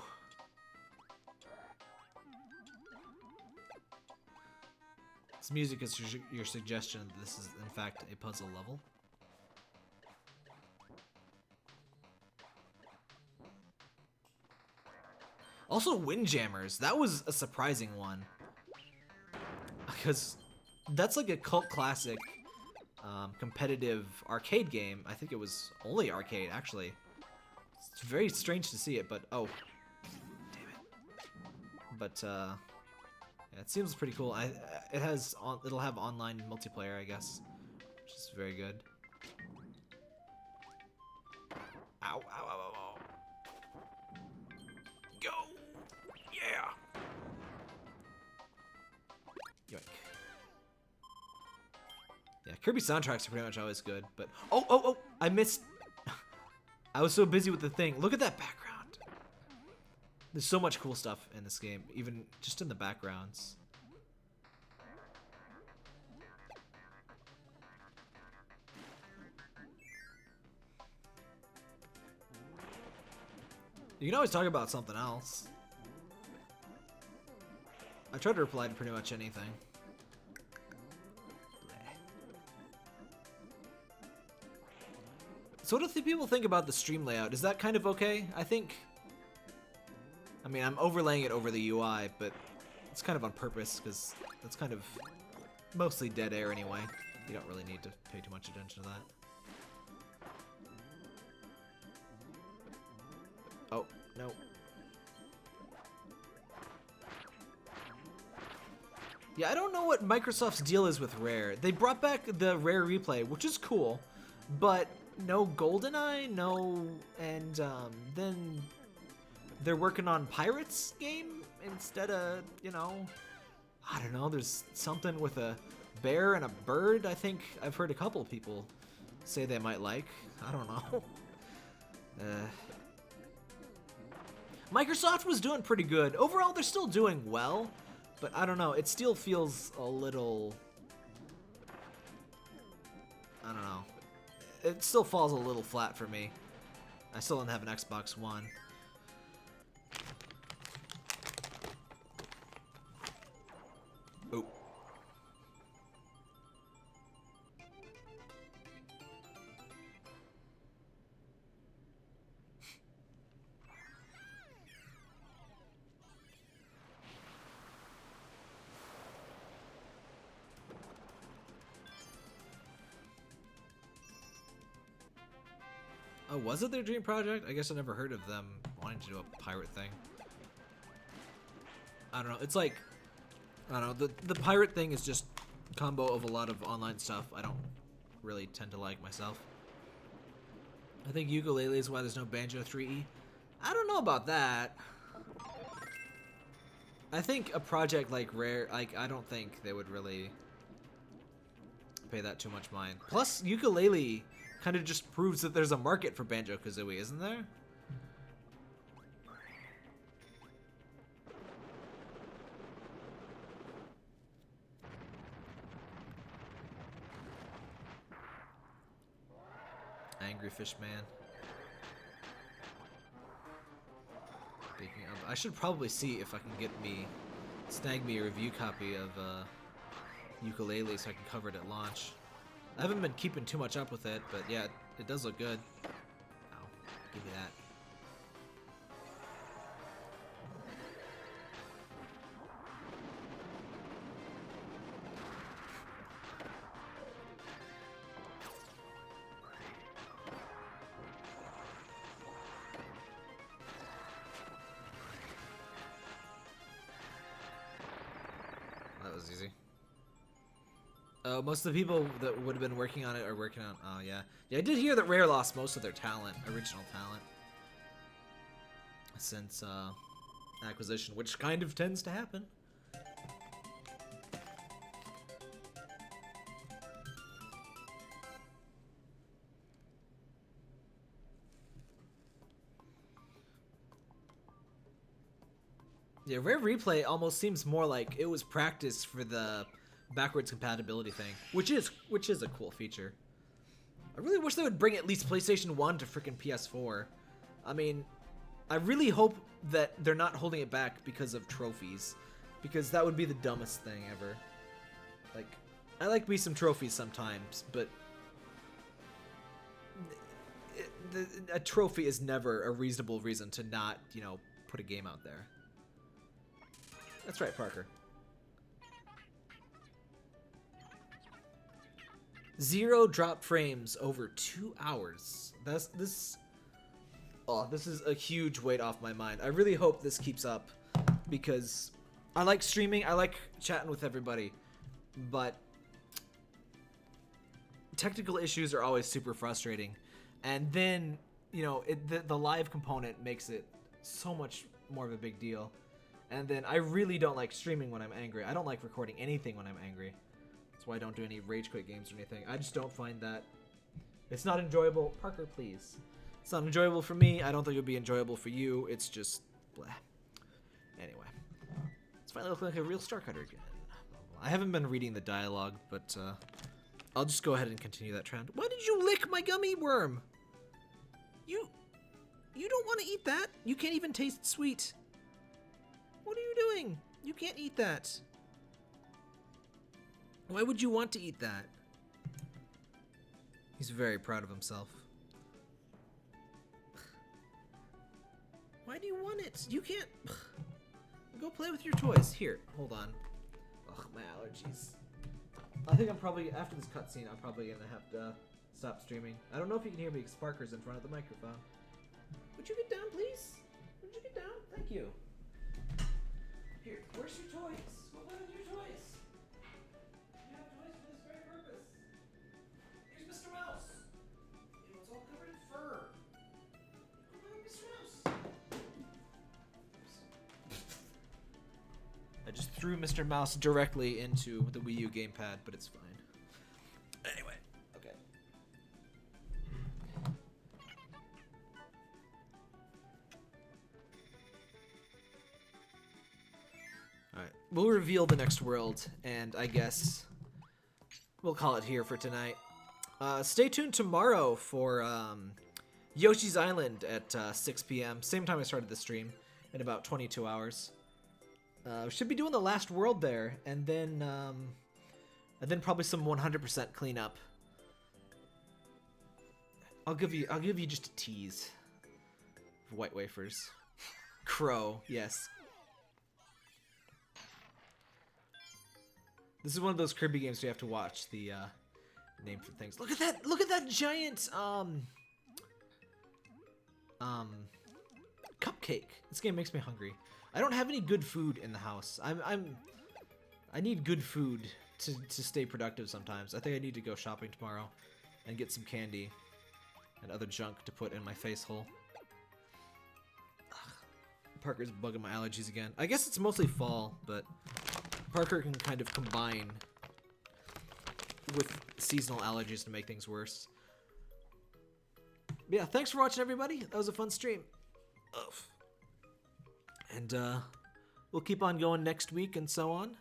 This music is your suggestion that this is, in fact, a puzzle level. Also, Windjammers. That was a surprising one. Because that's like a cult classic competitive arcade game. I think it was only arcade, actually. It's very strange to see it, but oh. Damn it. But, yeah, it seems pretty cool. It'll have online multiplayer, I guess, which is very good. Ow, ow, ow, ow, ow. Go! Yeah! Yoink. Yeah, Kirby soundtracks are pretty much always good, but oh! I missed. I was so busy with the thing. Look at that background. There's so much cool stuff in this game, even just in the backgrounds. You can always talk about something else. I try to reply to pretty much anything. So what do people think about the stream layout? Is that kind of okay? I mean, I'm overlaying it over the UI, but it's kind of on purpose because it's kind of mostly dead air anyway. You don't really need to pay too much attention to that. Oh, no. Yeah, I don't know what Microsoft's deal is with Rare. They brought back the Rare Replay, which is cool, but no GoldenEye, and then they're working on Pirates game instead of, you know, I don't know, there's something with a bear and a bird. I think I've heard a couple of people say they might like. I don't know. Microsoft was doing pretty good. Overall, they're still doing well, but I don't know. It still feels a little, I don't know. It still falls a little flat for me. I still don't have an Xbox One. Oop. Oh, was it their dream project? I guess I never heard of them wanting to do a pirate thing. I don't know. It's like, I don't know. The pirate thing is just a combo of a lot of online stuff I don't really tend to like myself. I think ukulele is why there's no Banjo 3E. I don't know about that. I think a project like Rare, like, I don't think they would really pay that too much mind. Plus, ukulele kind of just proves that there's a market for Banjo-Kazooie, isn't there? Angry Fish Man. Speaking of, I should probably see if I can snag me a review copy of Ukulele so I can cover it at launch. I haven't been keeping too much up with it, but yeah, it does look good. Ow, give me that. That was easy. Most of the people that would have been working on it are working on... Oh, yeah. Yeah, I did hear that Rare lost most of their talent, original talent. Since, acquisition, which kind of tends to happen. Yeah, Rare Replay almost seems more like it was practice for the backwards compatibility thing, which is a cool feature. I really wish they would bring at least PlayStation 1 to freaking PS4. I mean, I really hope that they're not holding it back because of trophies, because that would be the dumbest thing ever. Like, I like me some trophies sometimes, but a trophy is never a reasonable reason to not, you know, put a game out there. That's right, Parker. 0 drop frames over 2 hours. This is a huge weight off my mind. I really hope this keeps up because I like streaming. I like chatting with everybody, but technical issues are always super frustrating. And then, you know, the live component makes it so much more of a big deal. And then I really don't like streaming when I'm angry. I don't like recording anything when I'm angry. That's why I don't do any rage quit games or anything. I just don't find that... It's not enjoyable. Parker, please. It's not enjoyable for me. I don't think it would be enjoyable for you. It's just... blah. Anyway. Let's finally look like a real Star Cutter again. I haven't been reading the dialogue, but I'll just go ahead and continue that trend. Why did you lick my gummy worm? You don't want to eat that. You can't even taste sweet. What are you doing? You can't eat that. Why would you want to eat that? He's very proud of himself. Why do you want it? You can't... Go play with your toys. Here, hold on. Ugh, my allergies. I think I'm probably, after this cutscene, I'm probably gonna have to stop streaming. I don't know if you can hear me because Parker's in front of the microphone. Would you get down, please? Would you get down? Thank you. Here, where's your toys? What are your toys? You have toys for this very purpose. Here's Mr. Mouse. You know, it's all covered in fur. Go play with Mr. Mouse. I just threw Mr. Mouse directly into the Wii U gamepad, but it's fine. Anyway, okay. Alright, we'll reveal the next world, and I guess we'll call it here for tonight. Stay tuned tomorrow for Yoshi's Island at 6 p.m. Same time I started the stream, in about 22 hours. We should be doing the last world there, and then probably some 100% cleanup. I'll give you just a tease. White wafers. Crow, yes. This is one of those Kirby games where you have to watch the name for things. Look at that! Look at that giant cupcake. This game makes me hungry. I don't have any good food in the house. I need good food to stay productive sometimes. I think I need to go shopping tomorrow and get some candy and other junk to put in my face hole. Ugh. Parker's bugging my allergies again. I guess it's mostly fall, but Parker can kind of combine with seasonal allergies to make things worse. But yeah, thanks for watching, everybody. That was a fun stream. And we'll keep on going next week and so on.